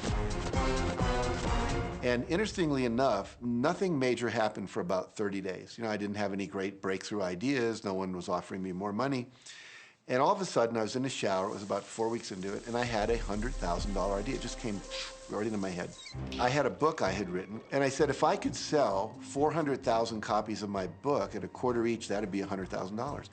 And interestingly enough, nothing major happened for about 30 days. I didn't have any great breakthrough ideas. No one was offering me more money. And all of a sudden, I was in the shower, it was about 4 weeks into it, and I had a $100,000 idea. It just came right into my head. I had a book I had written, and I said, if I could sell 400,000 copies of my book at a quarter each, that'd be $100,000.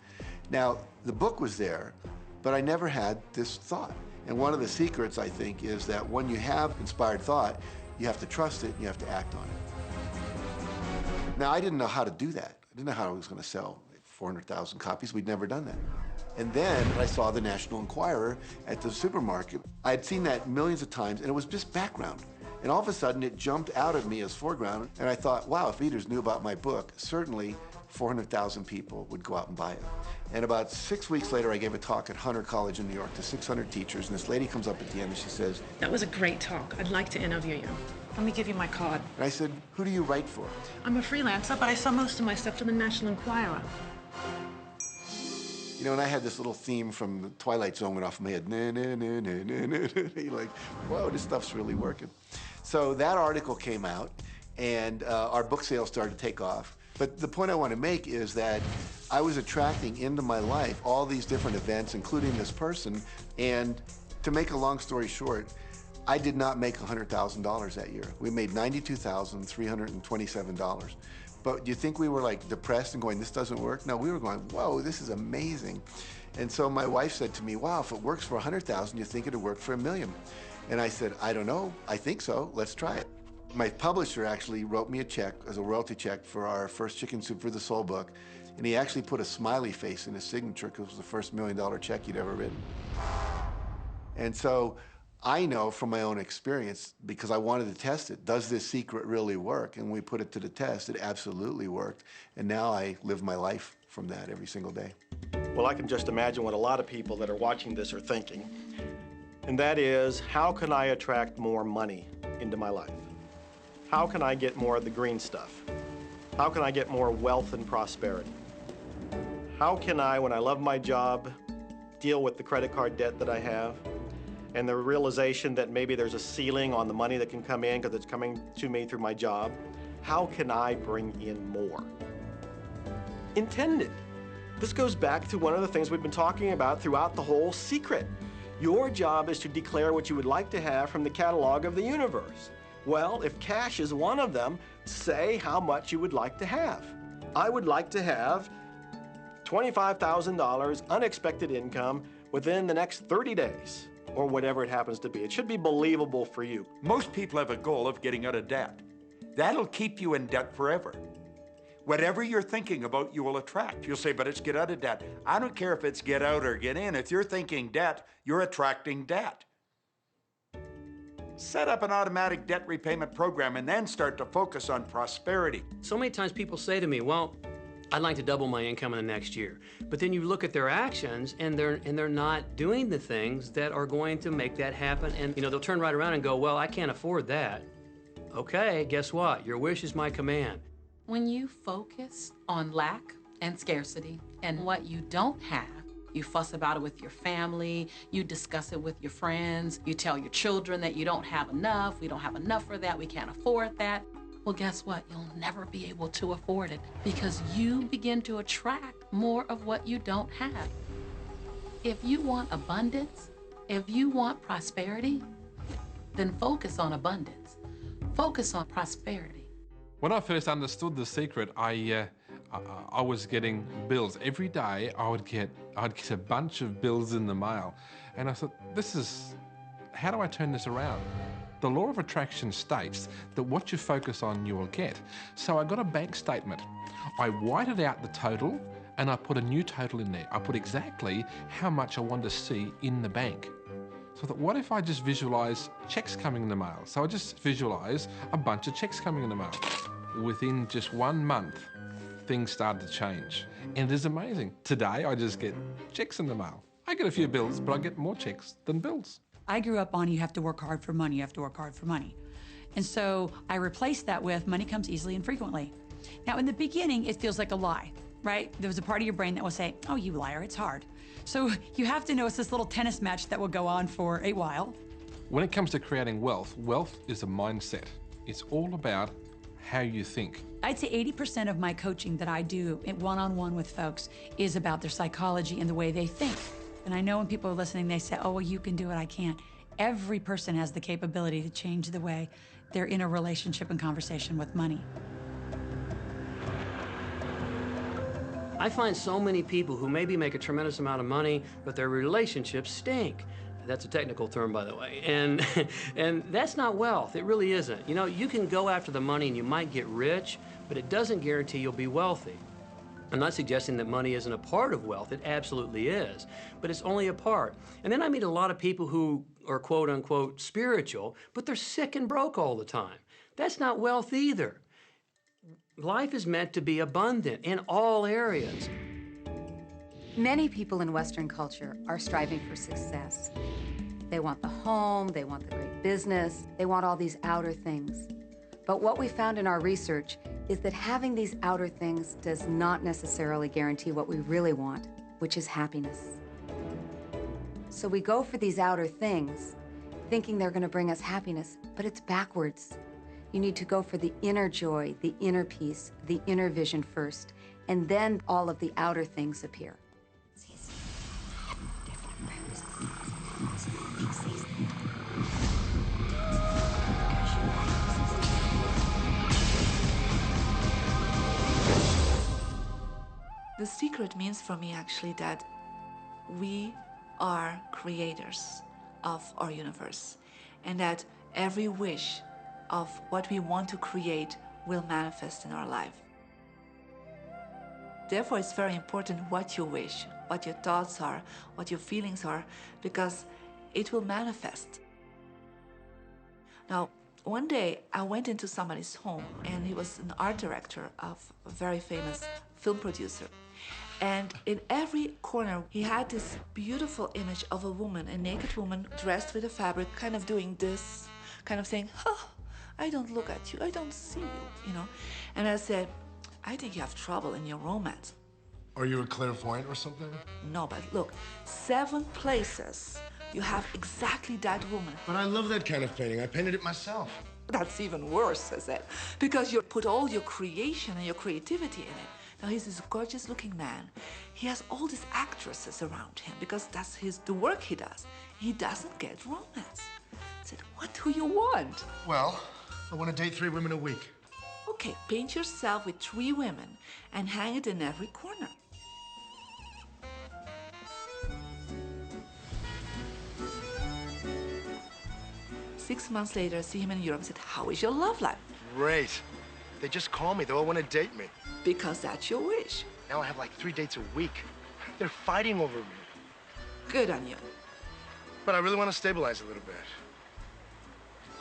Now, the book was there, but I never had this thought. And one of the secrets, I think, is that when you have inspired thought, you have to trust it and you have to act on it. Now, I didn't know how to do that. I didn't know how I was going to sell 400,000 copies. We'd never done that. And then I saw the National Enquirer at the supermarket. I had seen that millions of times, and it was just background. And all of a sudden, it jumped out of me as foreground, and I thought, wow, if readers knew about my book, certainly 400,000 people would go out and buy it. And about 6 weeks later, I gave a talk at Hunter College in New York to 600 teachers, and this lady comes up at the end and she says, that was a great talk. I'd like to interview you. Let me give you my card. And I said, who do you write for? I'm a freelancer, but I sell most of my stuff to the National Enquirer. And I had this little theme from the Twilight Zone went off in my head. Na, na, na, na, na, na. You're like, whoa, this stuff's really working. So that article came out, and our book sales started to take off. But the point I want to make is that I was attracting into my life all these different events, including this person. And to make a long story short, I did not make $100,000 that year. We made $92,327. But do you think we were like depressed and going, this doesn't work? No, we were going, whoa, this is amazing. And so my wife said to me, wow, if it works for 100,000, you think it'd work for $1 million? And I said, I don't know, I think so, let's try it. My publisher actually wrote me a check as a royalty check for our first Chicken Soup for the Soul book. And he actually put a smiley face in his signature because it was the first $1 million check he'd ever written. And so I know from my own experience, because I wanted to test it, does this secret really work? And we put it to the test, it absolutely worked. And now I live my life from that every single day. Well, I can just imagine what a lot of people that are watching this are thinking. And that is, how can I attract more money into my life? How can I get more of the green stuff? How can I get more wealth and prosperity? How can I, when I love my job, deal with the credit card debt that I have? And the realization that maybe there's a ceiling on the money that can come in because it's coming to me through my job. How can I bring in more? Intended. This goes back to one of the things we've been talking about throughout the whole secret. Your job is to declare what you would like to have from the catalog of the universe. Well, if cash is one of them, say how much you would like to have. I would like to have $25,000 unexpected income within the next 30 days, or whatever it happens to be. It should be believable for you. Most people have a goal of getting out of debt. That'll keep you in debt forever. Whatever you're thinking about, you will attract. You'll say, but it's get out of debt. I don't care if it's get out or get in. If you're thinking debt, you're attracting debt. Set up an automatic debt repayment program and then start to focus on prosperity. So many times people say to me, well, I'd like to double my income in the next year. But then you look at their actions and they're not doing the things that are going to make that happen. And they'll turn right around and go, well, I can't afford that. Okay, guess what? Your wish is my command. When you focus on lack and scarcity and what you don't have, you fuss about it with your family, you discuss it with your friends, you tell your children that you don't have enough, we don't have enough for that, we can't afford that. Well, guess what? You'll never be able to afford it because you begin to attract more of what you don't have. If you want abundance, if you want prosperity, then focus on abundance. Focus on prosperity. When I first understood the secret, I was getting bills every day. I'd get a bunch of bills in the mail, and I thought, how do I turn this around? The law of attraction states that what you focus on, you will get. So I got a bank statement. I whited out the total, and I put a new total in there. I put exactly how much I wanted to see in the bank. So I thought, what if I just visualize checks coming in the mail? So I just visualize a bunch of checks coming in the mail. Within just 1 month, things started to change. And it is amazing. Today, I just get checks in the mail. I get a few bills, but I get more checks than bills. I grew up on you have to work hard for money, you have to work hard for money. And so I replaced that with money comes easily and frequently. Now, in the beginning, it feels like a lie, right? There was a part of your brain that will say, oh, you liar, it's hard. So you have to know it's this little tennis match that will go on for a while. When it comes to creating wealth, wealth is a mindset. It's all about how you think. I'd say 80% of my coaching that I do one-on-one with folks is about their psychology and the way they think. And I know when people are listening, they say, oh, well, you can do it, I can't. Every person has the capability to change the way they're in a relationship and conversation with money. I find so many people who maybe make a tremendous amount of money, but their relationships stink. That's a technical term, by the way. And that's not wealth. It really isn't. You can go after the money and you might get rich, but it doesn't guarantee you'll be wealthy. I'm not suggesting that money isn't a part of wealth. It absolutely is, but it's only a part. And then I meet a lot of people who are quote unquote spiritual, but they're sick and broke all the time. That's not wealth either. Life is meant to be abundant in all areas. Many people in Western culture are striving for success. They want the home, they want the great business, they want all these outer things. But what we found in our research is that having these outer things does not necessarily guarantee what we really want, which is happiness. So we go for these outer things, thinking they're going to bring us happiness, but it's backwards. You need to go for the inner joy, the inner peace, the inner vision first, and then all of the outer things appear. The secret means for me actually that we are creators of our universe, and that every wish of what we want to create will manifest in our life. Therefore, it's very important what you wish, what your thoughts are, what your feelings are, because it will manifest. Now, one day I went into somebody's home, and he was an art director of a very famous film producer. And in every corner, he had this beautiful image of a woman, a naked woman dressed with a fabric, kind of doing this, kind of saying, oh, I don't look at you, I don't see you, And I said, I think you have trouble in your romance. Are you a clairvoyant or something? No, but look, 7 places you have exactly that woman. But I love that kind of painting. I painted it myself. That's even worse, I said, because you put all your creation and your creativity in it. Now he's this gorgeous looking man. He has all these actresses around him because that's the work he does. He doesn't get romance. I said, what do you want? Well, I want to date 3 women a week. Okay, paint yourself with 3 women and hang it in every corner. Six months later, I see him in Europe and said, how is your love life? Great. They just call me. They all want to date me. Because that's your wish. Now I have like 3 dates a week. They're fighting over me. Good on you. But I really want to stabilize a little bit.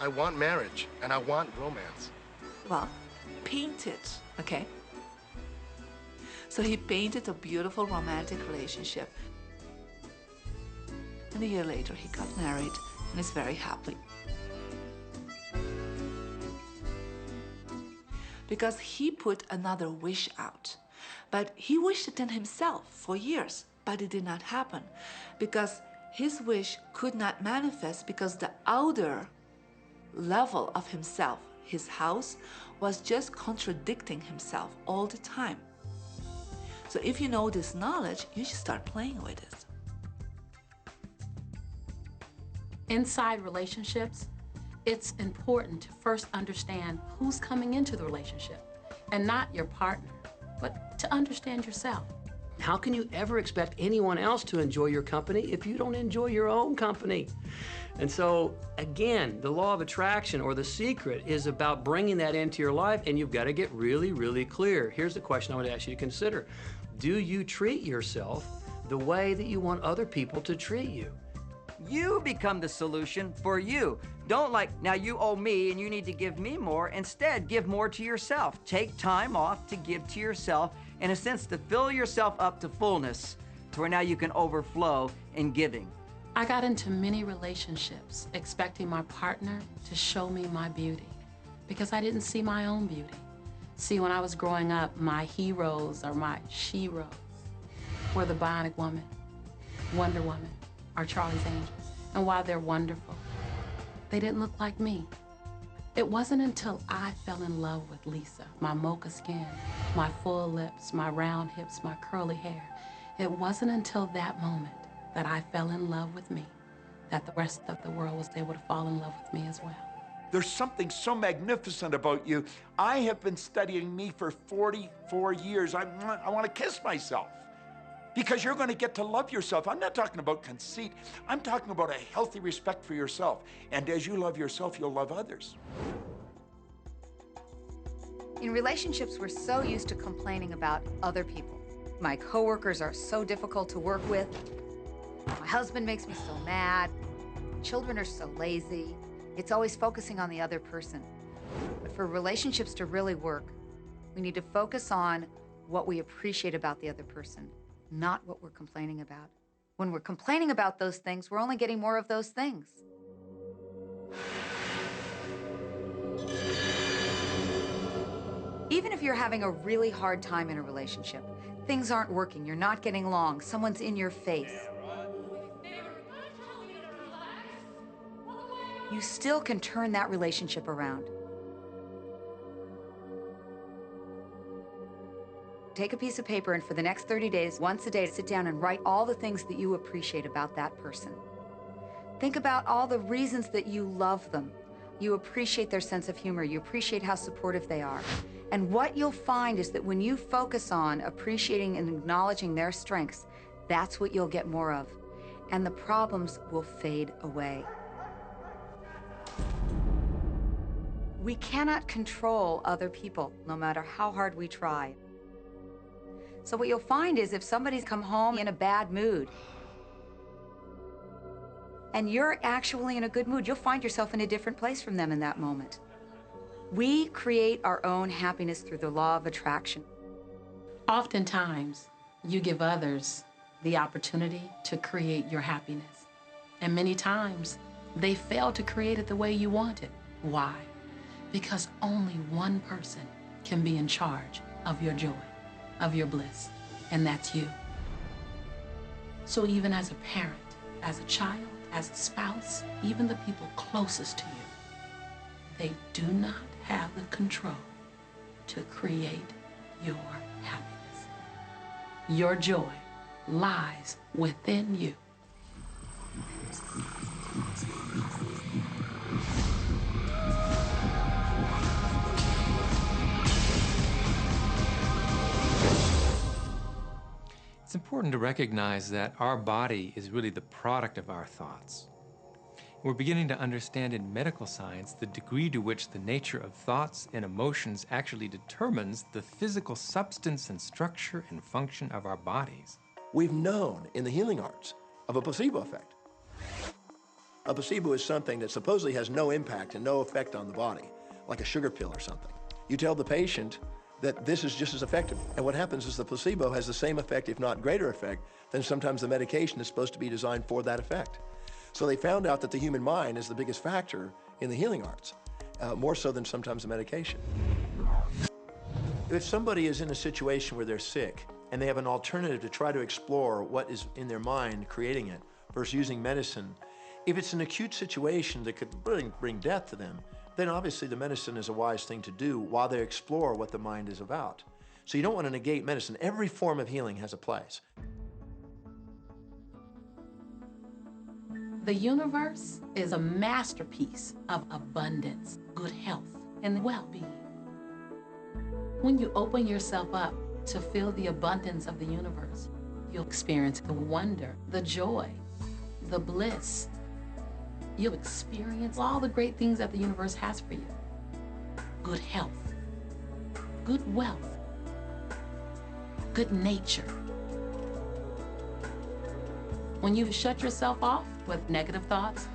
I want marriage, and I want romance. Well, paint it, okay? So he painted a beautiful romantic relationship. And a year later, he got married and is very happy. Because he put another wish out. But he wished it in himself for years, but it did not happen. Because his wish could not manifest because the outer level of himself, his house, was just contradicting himself all the time. So if you know this knowledge, you should start playing with it. Inside relationships, it's important to first understand who's coming into the relationship, and not your partner, but to understand yourself. How can you ever expect anyone else to enjoy your company if you don't enjoy your own company? And so, again, the law of attraction, or the secret, is about bringing that into your life, and you've got to get really, really clear. Here's the question I would ask you to consider. Do you treat yourself the way that you want other people to treat you? You become the solution for you. Don't like, now you owe me and you need to give me more. Instead, give more to yourself. Take time off to give to yourself, in a sense, to fill yourself up to fullness, to where now you can overflow in giving. I got into many relationships expecting my partner to show me my beauty because I didn't see my own beauty. See, when I was growing up, my heroes, or my she-ros, were the Bionic Woman, Wonder Woman, or Charlie's Angels. And while they're wonderful, they didn't look like me. It wasn't until I fell in love with Lisa, my mocha skin, my full lips, my round hips, my curly hair. It wasn't until that moment that I fell in love with me that the rest of the world was able to fall in love with me as well. There's something so magnificent about you. I have been studying me for 44 years. I want to kiss myself. Because you're going to get to love yourself. I'm not talking about conceit. I'm talking about a healthy respect for yourself. And as you love yourself, you'll love others. In relationships, we're so used to complaining about other people. My coworkers are so difficult to work with. My husband makes me so mad. Children are so lazy. It's always focusing on the other person. But for relationships to really work, we need to focus on what we appreciate about the other person, not what we're complaining about. When we're complaining about those things, we're only getting more of those things. Even if you're having a really hard time in a relationship, things aren't working, you're not getting along, someone's in your face, you still can turn that relationship around. Take a piece of paper and for the next 30 days, once a day, sit down and write all the things that you appreciate about that person. Think about all the reasons that you love them. You appreciate their sense of humor. You appreciate how supportive they are. And what you'll find is that when you focus on appreciating and acknowledging their strengths, that's what you'll get more of. And the problems will fade away. We cannot control other people, no matter how hard we try. So what you'll find is if somebody's come home in a bad mood, and you're actually in a good mood, you'll find yourself in a different place from them in that moment. We create our own happiness through the law of attraction. Oftentimes, you give others the opportunity to create your happiness. And many times, they fail to create it the way you want it. Why? Because only one person can be in charge of your joy, of your bliss, and that's you. So even as a parent, as a child, as a spouse, even the people closest to you, they do not have the control to create your happiness. Your joy lies within you. It's important to recognize that our body is really the product of our thoughts. We're beginning to understand in medical science the degree to which the nature of thoughts and emotions actually determines the physical substance and structure and function of our bodies. We've known in the healing arts of a placebo effect. A placebo is something that supposedly has no impact and no effect on the body, like a sugar pill or something. You tell the patient that this is just as effective. And what happens is the placebo has the same effect, if not greater effect, than sometimes the medication is supposed to be designed for that effect. So they found out that the human mind is the biggest factor in the healing arts, more so than sometimes the medication. If somebody is in a situation where they're sick and they have an alternative to try to explore what is in their mind creating it versus using medicine, if it's an acute situation that could bring death to them, then obviously the medicine is a wise thing to do while they explore what the mind is about. So you don't want to negate medicine. Every form of healing has a place. The universe is a masterpiece of abundance, good health, and well-being. When you open yourself up to feel the abundance of the universe, you'll experience the wonder, the joy, the bliss. You'll experience all the great things that the universe has for you. Good health, good wealth, good nature. When you shut yourself off with negative thoughts,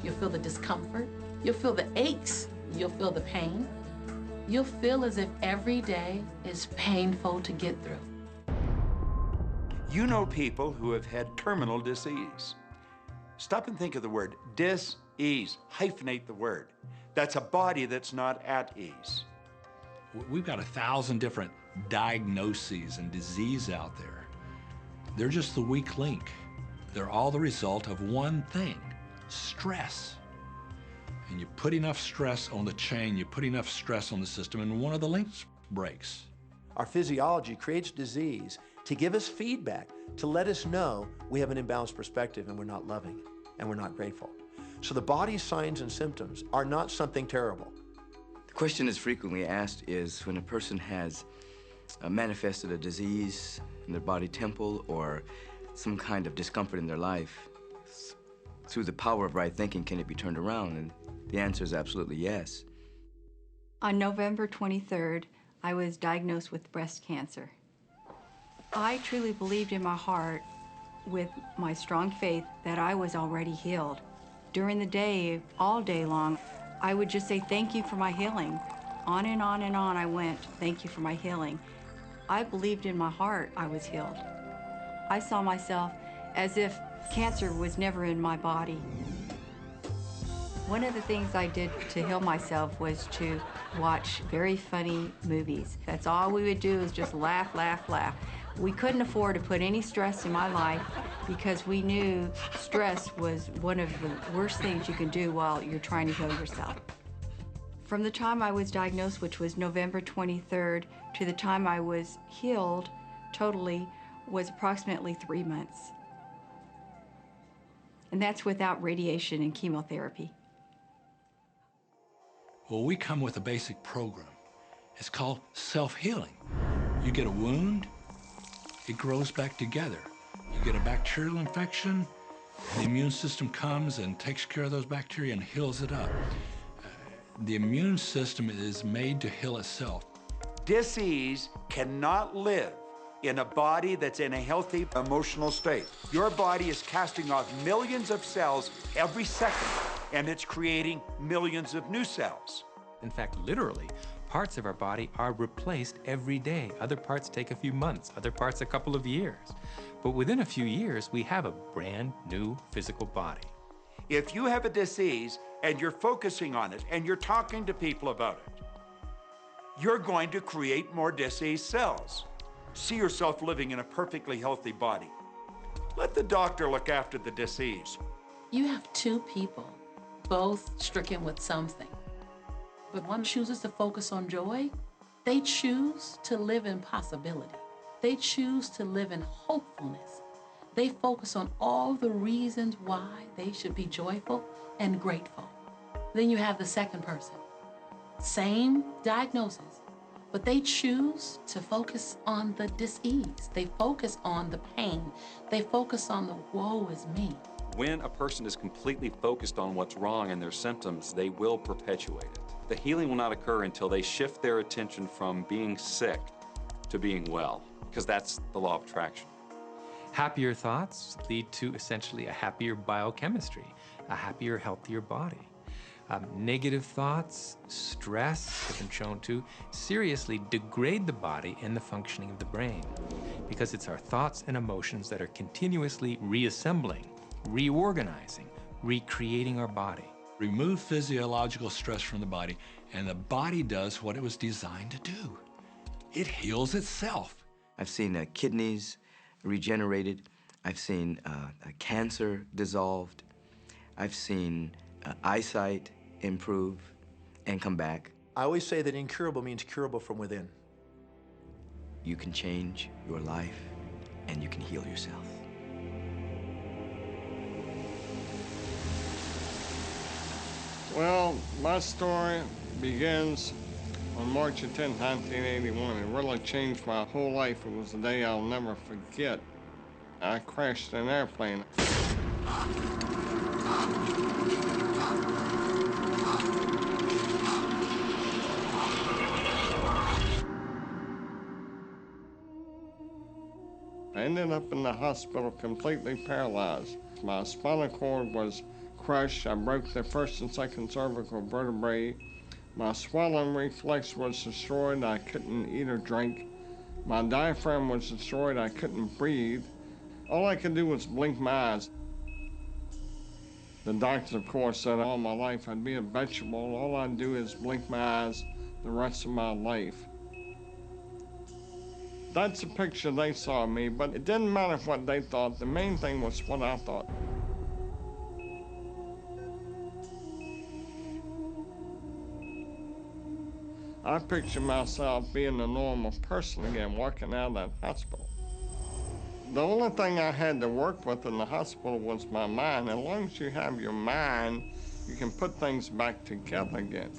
you'll feel the discomfort, you'll feel the aches, you'll feel the pain. You'll feel as if every day is painful to get through. You know people who have had terminal disease. Stop and think of the word dis-ease. Hyphenate the word. That's a body that's not at ease. We've got 1,000 different diagnoses and disease out there. They're just the weak link. They're all the result of one thing, stress. And you put enough stress on the chain, you put enough stress on the system, and one of the links breaks. Our physiology creates disease to give us feedback, to let us know we have an imbalanced perspective and we're not loving and we're not grateful. So the body's signs and symptoms are not something terrible. The question that's frequently asked is when a person has manifested a disease in their body temple or some kind of discomfort in their life, through the power of right thinking, can it be turned around? And the answer is absolutely yes. On November 23rd, I was diagnosed with breast cancer. I truly believed in my heart, with my strong faith, that I was already healed. During the day, all day long, I would just say, thank you for my healing. On and on and on I went, thank you for my healing. I believed in my heart I was healed. I saw myself as if cancer was never in my body. One of the things I did to heal myself was to watch very funny movies. That's all we would do, is just laugh, laugh, laugh. We couldn't afford to put any stress in my life because we knew stress was one of the worst things you can do while you're trying to heal yourself. From the time I was diagnosed, which was November 23rd, to the time I was healed totally was approximately 3 months. And that's without radiation and chemotherapy. Well, we come with a basic program. It's called self-healing. You get a wound, it grows back together. You get a bacterial infection, the immune system comes and takes care of those bacteria and heals it up. The immune system is made to heal itself. Dis-ease cannot live in a body that's in a healthy emotional state. Your body is casting off millions of cells every second, and it's creating millions of new cells. In fact, literally, parts of our body are replaced every day. Other parts take a few months, other parts a couple of years. But within a few years, we have a brand new physical body. If you have a disease and you're focusing on it and you're talking to people about it, you're going to create more disease cells. See yourself living in a perfectly healthy body. Let the doctor look after the disease. You have two people, both stricken with something. But one chooses to focus on joy. They choose to live in possibility. They choose to live in hopefulness. They focus on all the reasons why they should be joyful and grateful. Then you have the second person. Same diagnosis, but they choose to focus on the dis-ease. They focus on the pain. They focus on the woe is me. When a person is completely focused on what's wrong and their symptoms, they will perpetuate it. The healing will not occur until they shift their attention from being sick to being well, because that's the law of attraction. Happier thoughts lead to essentially a happier biochemistry, a happier, healthier body. Negative thoughts, stress, have been shown to seriously degrade the body and the functioning of the brain, because it's our thoughts and emotions that are continuously reassembling, reorganizing, recreating our body. Remove physiological stress from the body, and the body does what it was designed to do. It heals itself. I've seen kidneys regenerated. I've seen cancer dissolved. I've seen eyesight improve and come back. I always say that incurable means curable from within. You can change your life and you can heal yourself. Well, my story begins on March 10, 1981. It really changed my whole life. It was a day I'll never forget. I crashed an airplane. I ended up in the hospital completely paralyzed. My spinal cord was crushed. I broke the first and second cervical vertebrae. My swallowing reflex was destroyed. I couldn't eat or drink. My diaphragm was destroyed. I couldn't breathe. All I could do was blink my eyes. The doctors, of course, said all my life I'd be a vegetable. All I'd do is blink my eyes the rest of my life. That's the picture they saw of me, but it didn't matter what they thought. The main thing was what I thought. I pictured myself being a normal person again, walking out of that hospital. The only thing I had to work with in the hospital was my mind. As long as you have your mind, you can put things back together again.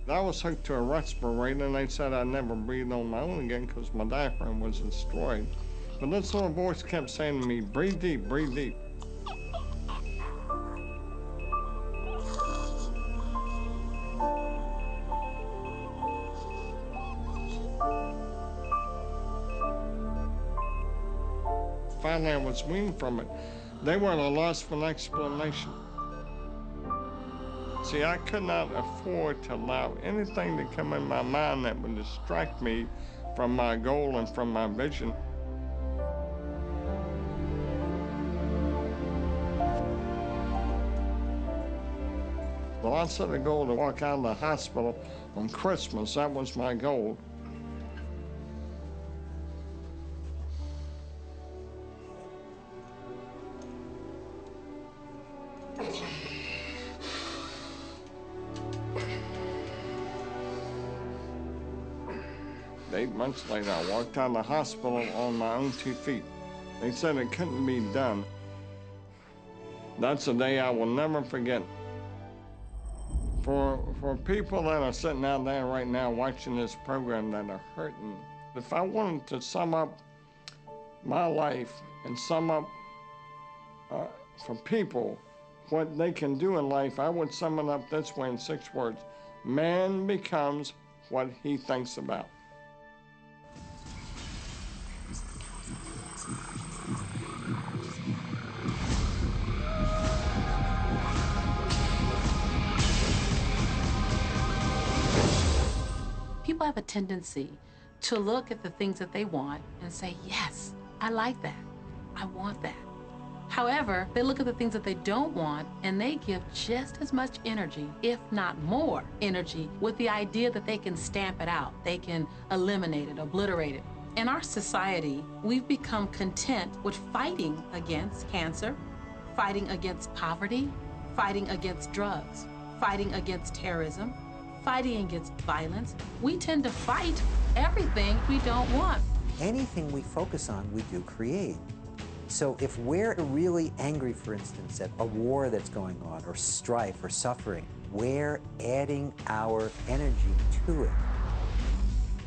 I was hooked to a respirator, and they said I'd never breathe on my own again because my diaphragm was destroyed. But this little voice kept saying to me, breathe deep, breathe deep. Finally, I was weaned from it. They were at a loss for an explanation. See, I could not afford to allow anything to come in my mind that would distract me from my goal and from my vision. Well, I set a goal to walk out of the hospital on Christmas. That was my goal. Months later, I walked out of the hospital on my own 2 feet. They said it couldn't be done. That's a day I will never forget. For people that are sitting out there right now watching this program that are hurting, if I wanted to sum up my life and sum up for people what they can do in life, I would sum it up this way in 6 words. Man becomes what he thinks about. People have a tendency to look at the things that they want and say, yes, I like that. I want that. However, they look at the things that they don't want and they give just as much energy, if not more energy, with the idea that they can stamp it out. They can eliminate it, obliterate it. In our society, we've become content with fighting against cancer, fighting against poverty, fighting against drugs, fighting against terrorism, fighting against violence. We tend to fight everything we don't want. Anything we focus on, we do create. So if we're really angry, for instance, at a war that's going on, or strife, or suffering, we're adding our energy to it.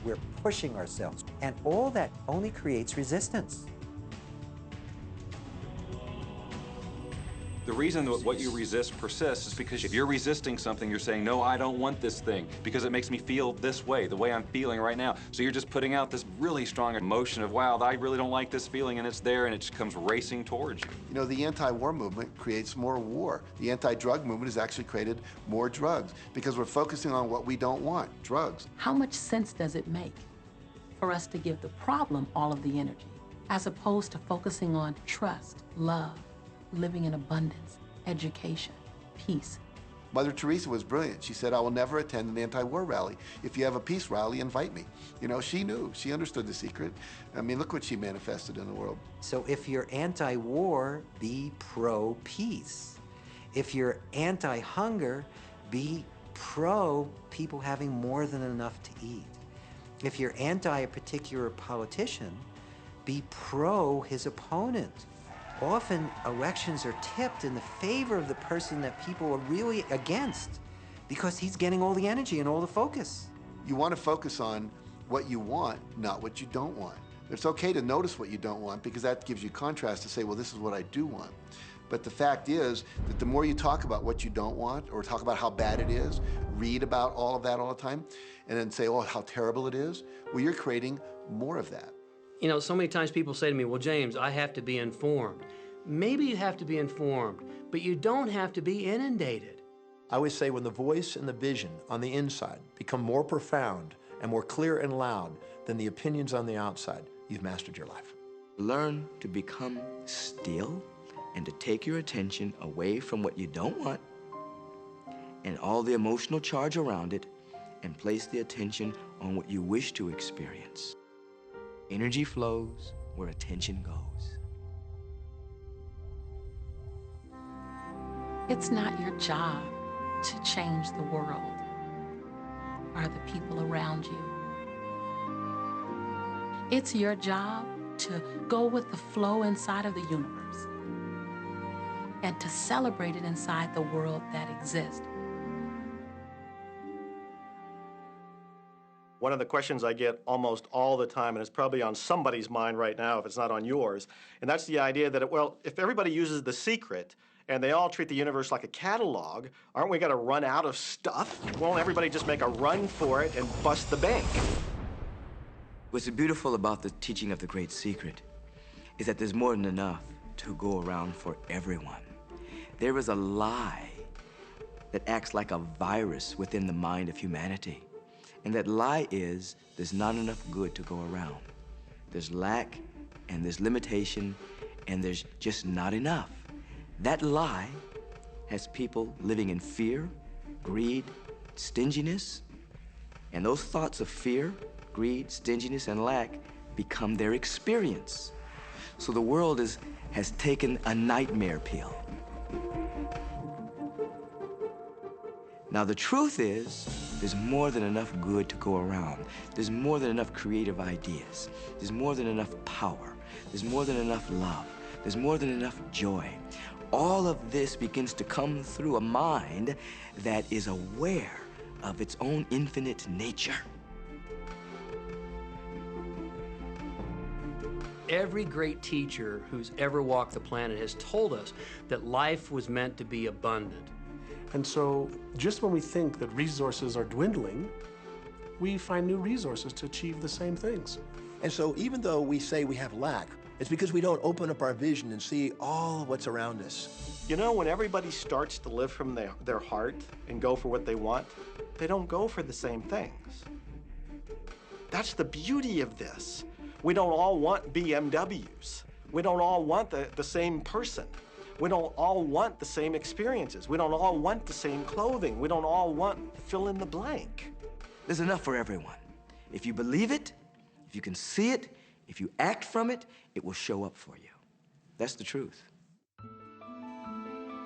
We're pushing ourselves. And all that only creates resistance. The reason that what you resist persists is because if you're resisting something, you're saying, no, I don't want this thing because it makes me feel this way, the way I'm feeling right now. So you're just putting out this really strong emotion of, wow, I really don't like this feeling, and it's there, and it just comes racing towards you. You know, the anti-war movement creates more war. The anti-drug movement has actually created more drugs because we're focusing on what we don't want, drugs. How much sense does it make for us to give the problem all of the energy, as opposed to focusing on trust, love, living in abundance, education, peace? Mother Teresa was brilliant. She said, I will never attend an anti-war rally. If you have a peace rally, invite me. You know, she knew. She understood the secret. I mean, look what she manifested in the world. So if you're anti-war, be pro-peace. If you're anti-hunger, be pro-people having more than enough to eat. If you're anti a particular politician, be pro his opponent. Often elections are tipped in the favor of the person that people are really against because he's getting all the energy and all the focus. You want to focus on what you want, not what you don't want. It's okay to notice what you don't want because that gives you contrast to say, well, this is what I do want. But the fact is that the more you talk about what you don't want or talk about how bad it is, read about all of that all the time, and then say, oh, how terrible it is, well, you're creating more of that. You know, so many times people say to me, well, James, I have to be informed. Maybe you have to be informed, but you don't have to be inundated. I always say when the voice and the vision on the inside become more profound and more clear and loud than the opinions on the outside, you've mastered your life. Learn to become still and to take your attention away from what you don't want and all the emotional charge around it and place the attention on what you wish to experience. Energy flows where attention goes. It's not your job to change the world or the people around you. It's your job to go with the flow inside of the universe and to celebrate it inside the world that exists. One of the questions I get almost all the time, and it's probably on somebody's mind right now if it's not on yours, and that's the idea that, well, if everybody uses The Secret and they all treat the universe like a catalog, aren't we going to run out of stuff? Won't everybody just make a run for it and bust the bank? What's beautiful about the teaching of the Great Secret is that there's more than enough to go around for everyone. There is a lie that acts like a virus within the mind of humanity. And that lie is there's not enough good to go around. There's lack, and there's limitation, and there's just not enough. That lie has people living in fear, greed, stinginess, and those thoughts of fear, greed, stinginess, and lack become their experience. So the world has taken a nightmare pill. Now, the truth is, there's more than enough good to go around. There's more than enough creative ideas. There's more than enough power. There's more than enough love. There's more than enough joy. All of this begins to come through a mind that is aware of its own infinite nature. Every great teacher who's ever walked the planet has told us that life was meant to be abundant. And so just when we think that resources are dwindling, we find new resources to achieve the same things. And so even though we say we have lack, it's because we don't open up our vision and see all what's around us. You know, when everybody starts to live from their heart and go for what they want, they don't go for the same things. That's the beauty of this. We don't all want BMWs. We don't all want the same person. We don't all want the same experiences. We don't all want the same clothing. We don't all want fill in the blank. There's enough for everyone. If you believe it, if you can see it, if you act from it, it will show up for you. That's the truth.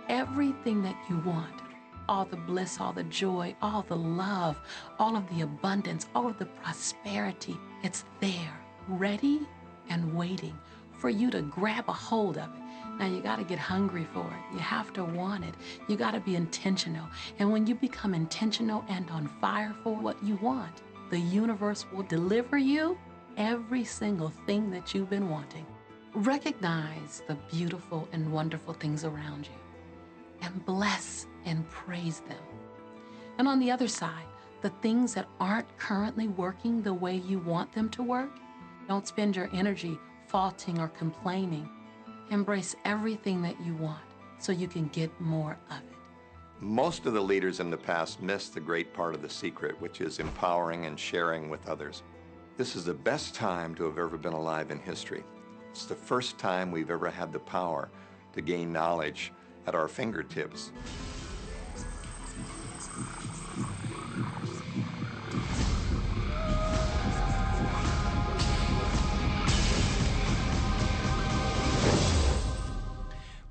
Everything that you want all the bliss, all the joy, all the love, all of the abundance, all of the prosperity. It's there, ready and waiting for you to grab a hold of it. Now, you got to get hungry for it. You have to want it. You got to be intentional. And when you become intentional and on fire for what you want, the universe will deliver you every single thing that you've been wanting. Recognize the beautiful and wonderful things around you and bless and praise them. And on the other side, the things that aren't currently working the way you want them to work, don't spend your energy faulting or complaining. Embrace everything that you want so you can get more of it. Most of the leaders in the past missed the great part of the secret, which is empowering and sharing with others. This is the best time to have ever been alive in history. It's the first time we've ever had the power to gain knowledge at our fingertips.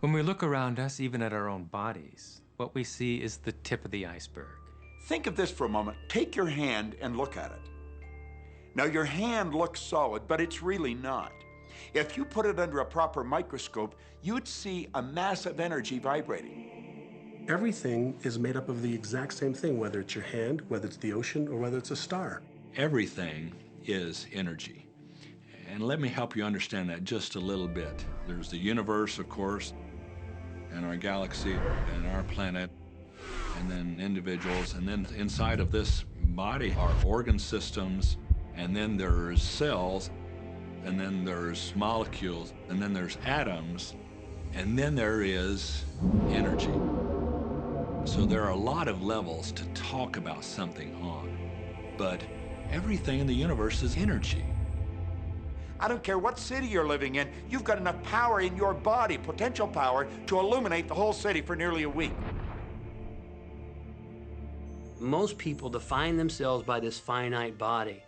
When we look around us, even at our own bodies, what we see is the tip of the iceberg. Think of this for a moment. Take your hand and look at it. Now, your hand looks solid, but it's really not. If you put it under a proper microscope, you'd see a mass of energy vibrating. Everything is made up of the exact same thing, whether it's your hand, whether it's the ocean, or whether it's a star. Everything is energy. And let me help you understand that just a little bit. There's the universe, of course, and our galaxy, and our planet, and then individuals, and then inside of this body are organ systems, and then there's cells, and then there's molecules, and then there's atoms, and then there is energy. So there are a lot of levels to talk about something on, but everything in the universe is energy. I don't care what city you're living in, you've got enough power in your body, potential power, to illuminate the whole city for nearly a week. Most people define themselves by this finite body,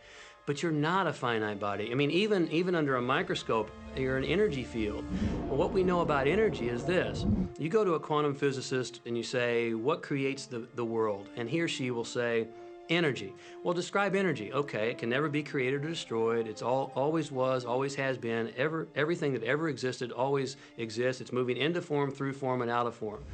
but you're not a finite body. I mean, even under a microscope, you're an energy field. Well, what we know about energy is this. You go to a quantum physicist and you say, what creates the world? And he or she will say, energy. Well, describe energy. Okay, it can never be created or destroyed. It's always was, always has been. Everything that ever existed always exists. It's moving into form, through form, and out of form.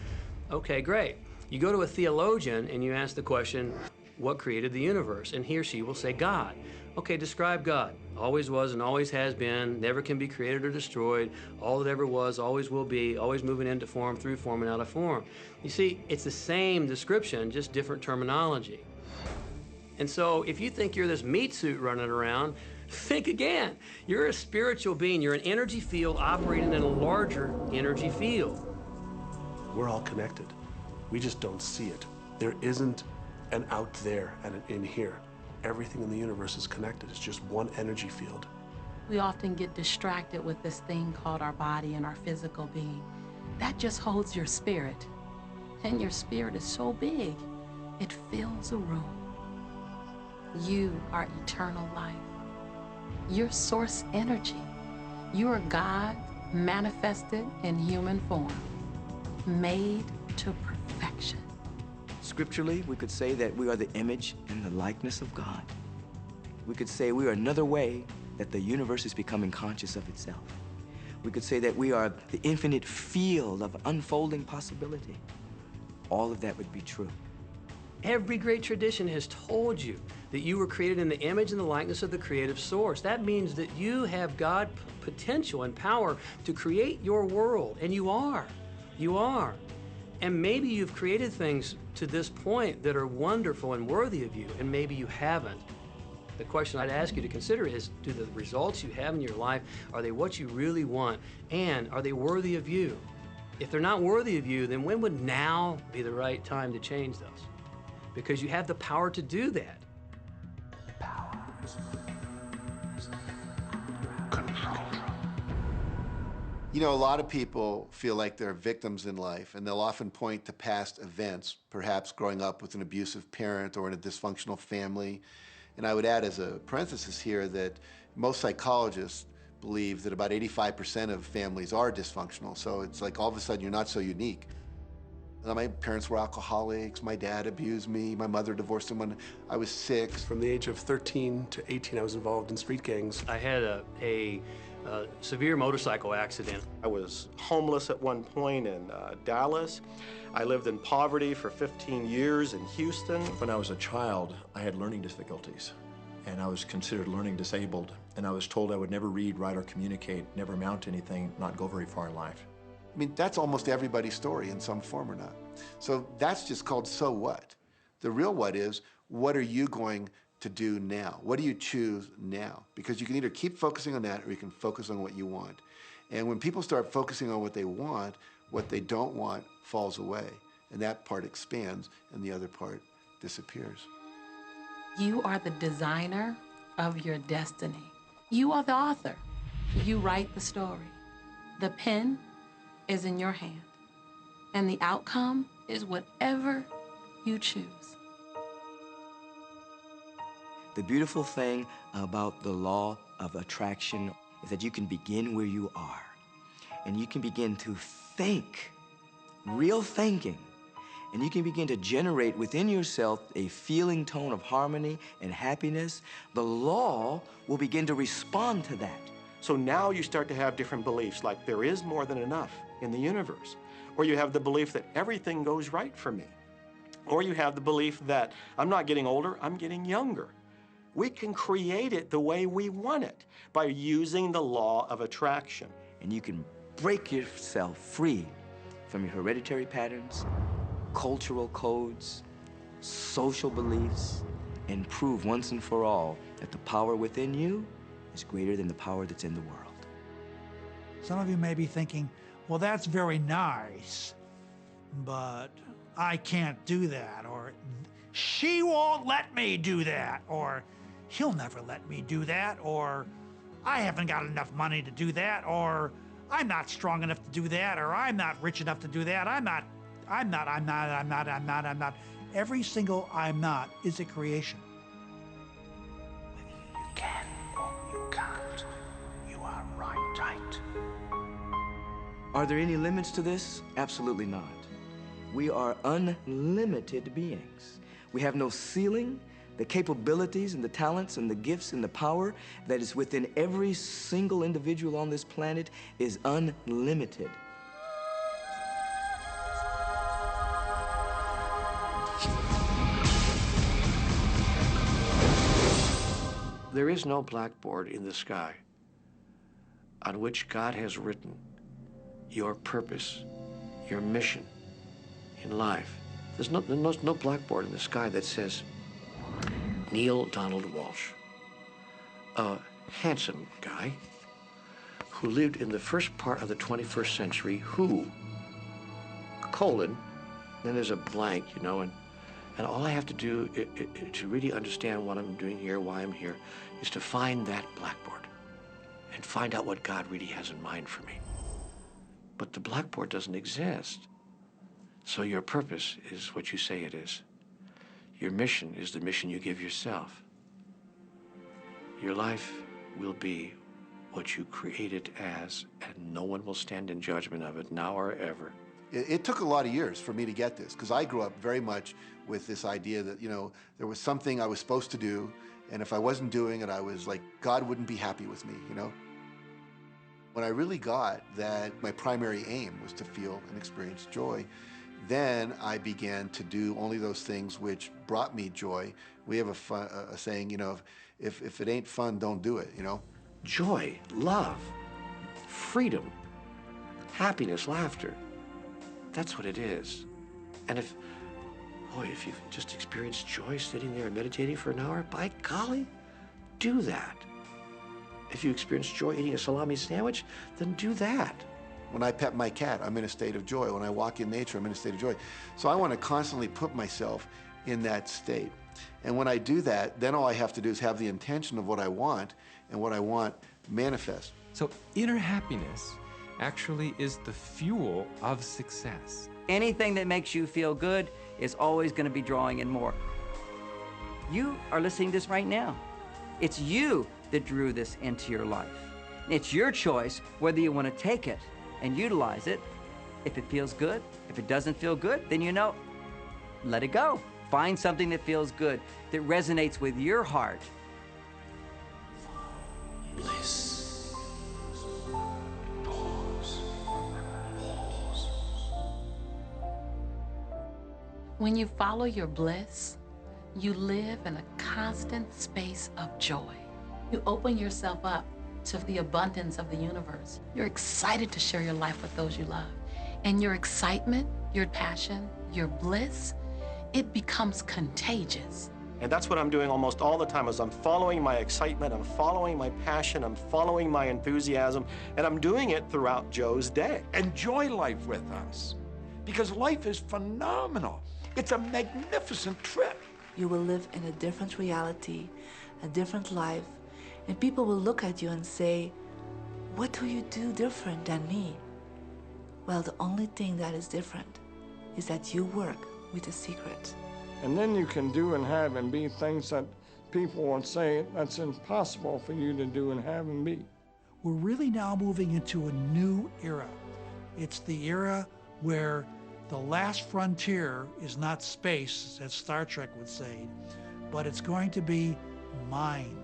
Okay, great. You go to a theologian and you ask the question, what created the universe? And he or she will say, God. Okay, describe God. Always was and always has been, never can be created or destroyed, all that ever was, always will be, always moving into form, through form, and out of form. You see, it's the same description, just different terminology. And so if you think you're this meat suit running around, think again. You're a spiritual being. You're an energy field operating in a larger energy field. We're all connected. We just don't see it. There isn't an out there and an in here. Everything in the universe is connected. It's just one energy field. We often get distracted with this thing called our body and our physical being. That just holds your spirit. And your spirit is so big, it fills a room. You are eternal life. You're source energy. You are God manifested in human form, made to perfection. Scripturally, we could say that we are the image and the likeness of God. We could say we are another way that the universe is becoming conscious of itself. We could say that we are the infinite field of unfolding possibility. All of that would be true. Every great tradition has told you that you were created in the image and the likeness of the creative source. That means that you have God potential and power to create your world, and you are. You are. And maybe you've created things to this point that are wonderful and worthy of you, and maybe you haven't. The question I'd ask you to consider is, do the results you have in your life, are they what you really want, and are they worthy of you? If they're not worthy of you, then when would now be the right time to change those? Because you have the power to do that. You know, a lot of people feel like they're victims in life, and they'll often point to past events, perhaps growing up with an abusive parent or in a dysfunctional family. And I would add as a parenthesis here that most psychologists believe that about 85% of families are dysfunctional, so it's like all of a sudden you're not so unique. My parents were alcoholics. My dad abused me. My mother divorced him when I was 6. From the age of 13 to 18, I was involved in street gangs. I had a severe motorcycle accident. I was homeless at one point in Dallas. I lived in poverty for 15 years in Houston. When I was a child, I had learning difficulties, and I was considered learning disabled, and I was told I would never read, write, or communicate, never amount to anything, not go very far in life. I mean, that's almost everybody's story in some form or not. So that's just called so what. The real what is, what are you going to do now? What do you choose now? Because you can either keep focusing on that or you can focus on what you want. And when people start focusing on what they want, what they don't want falls away. And that part expands and the other part disappears. You are the designer of your destiny. You are the author. You write the story. The pen is in your hand. And the outcome is whatever you choose. The beautiful thing about the law of attraction is that you can begin where you are. And you can begin to think, real thinking. And you can begin to generate within yourself a feeling tone of harmony and happiness. The law will begin to respond to that. So now you start to have different beliefs, like there is more than enough in the universe. Or you have the belief that everything goes right for me. Or you have the belief that I'm not getting older, I'm getting younger. We can create it the way we want it by using the law of attraction. And you can break yourself free from your hereditary patterns, cultural codes, social beliefs, and prove once and for all that the power within you is greater than the power that's in the world. Some of you may be thinking, well, that's very nice, but I can't do that, or she won't let me do that, or he'll never let me do that, or I haven't got enough money to do that, or I'm not strong enough to do that, or I'm not rich enough to do that, I'm not. Every single I'm not is a creation. Whether you can or you can't, you are right. Are there any limits to this? Absolutely not. We are unlimited beings. We have no ceiling. The capabilities and the talents and the gifts and the power that is within every single individual on this planet is unlimited. There is no blackboard in the sky on which God has written your purpose, your mission in life. There's no blackboard in the sky that says, Neil Donald Walsh, a handsome guy who lived in the first part of the 21st century, who, colon, then there's a blank, you know, and all I have to do to really understand what I'm doing here, why I'm here, is to find that blackboard and find out what God really has in mind for me. But the blackboard doesn't exist. So your purpose is what you say it is. Your mission is the mission you give yourself. Your life will be what you create it as, and no one will stand in judgment of it now or ever. It took a lot of years for me to get this, because I grew up very much with this idea that, you know, there was something I was supposed to do, and if I wasn't doing it, I was like, God wouldn't be happy with me, you know? When I really got that my primary aim was to feel and experience joy, then I began to do only those things which brought me joy. We have a saying, you know, if it ain't fun, don't do it, you know? Joy, love, freedom, happiness, laughter. That's what it is. And if you've just experienced joy sitting there and meditating for an hour, by golly, do that. If you experience joy eating a salami sandwich, then do that. When I pet my cat, I'm in a state of joy. When I walk in nature, I'm in a state of joy. So I want to constantly put myself in that state. And when I do that, then all I have to do is have the intention of what I want, and what I want manifest. So inner happiness actually is the fuel of success. Anything that makes you feel good is always going to be drawing in more. You are listening to this right now. It's you that drew this into your life. It's your choice whether you want to take it and utilize it, If it feels good, if it doesn't feel good, then you know, let it go. Find something that feels good, that resonates with your heart. Bliss. When you follow your bliss, you live in a constant space of joy. You open yourself up to the abundance of the universe. You're excited to share your life with those you love. And your excitement, your passion, your bliss, it becomes contagious. And that's what I'm doing almost all the time is I'm following my excitement, I'm following my passion, I'm following my enthusiasm, and I'm doing it throughout Joe's day. Enjoy life with us, because life is phenomenal. It's a magnificent trip. You will live in a different reality, a different life, and people will look at you and say, what do you do different than me? Well, the only thing that is different is that you work with a secret. And then you can do and have and be things that people would say that's impossible for you to do and have and be. We're really now moving into a new era. It's the era where the last frontier is not space, as Star Trek would say, but it's going to be mind.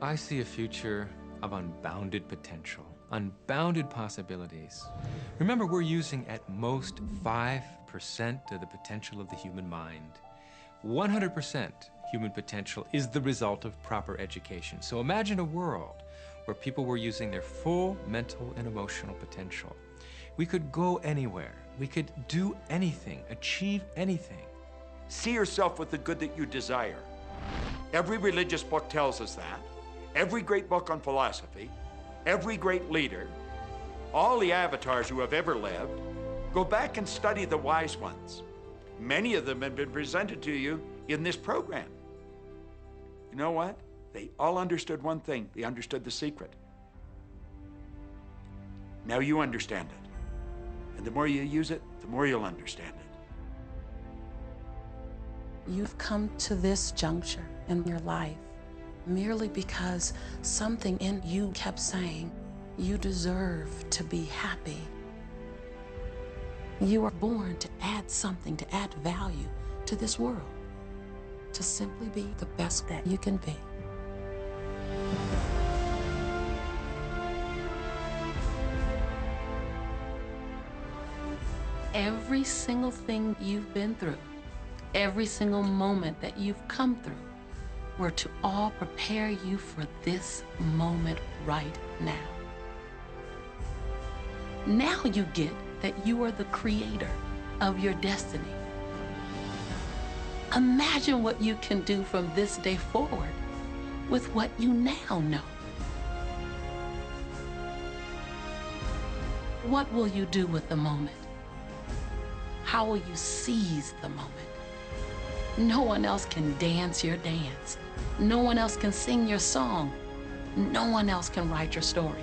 I see a future of unbounded potential, unbounded possibilities. Remember, we're using at most 5% of the potential of the human mind. 100% human potential is the result of proper education. So imagine a world where people were using their full mental and emotional potential. We could go anywhere. We could do anything, achieve anything. See yourself with the good that you desire. Every religious book tells us that. Every great book on philosophy, every great leader, all the avatars who have ever lived. Go back and study the wise ones. Many of them have been presented to you in this program. You know what? They all understood one thing. They understood the secret. Now you understand it. And the more you use it, the more you'll understand it. You've come to this juncture in your life merely because something in you kept saying, you deserve to be happy. You were born to add something, to add value to this world, to simply be the best that you can be. Every single thing you've been through, every single moment that you've come through, were to all prepare you for this moment right now. Now you get that you are the creator of your destiny. Imagine what you can do from this day forward with what you now know. What will you do with the moment? How will you seize the moment? No one else can dance your dance. No one else can sing your song. No one else can write your story.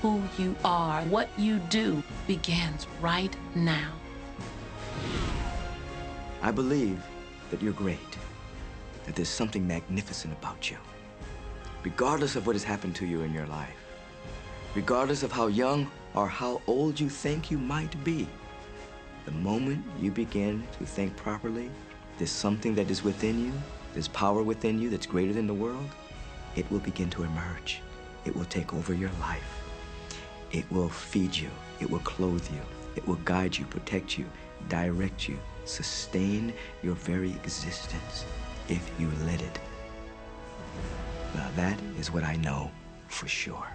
Who you are, what you do, begins right now. I believe that you're great, that there's something magnificent about you. Regardless of what has happened to you in your life, regardless of how young or how old you think you might be, the moment you begin to think properly, there's something that is within you, there's power within you that's greater than the world, it will begin to emerge. It will take over your life. It will feed you. It will clothe you. It will guide you, protect you, direct you, sustain your very existence if you let it. Now that is what I know for sure.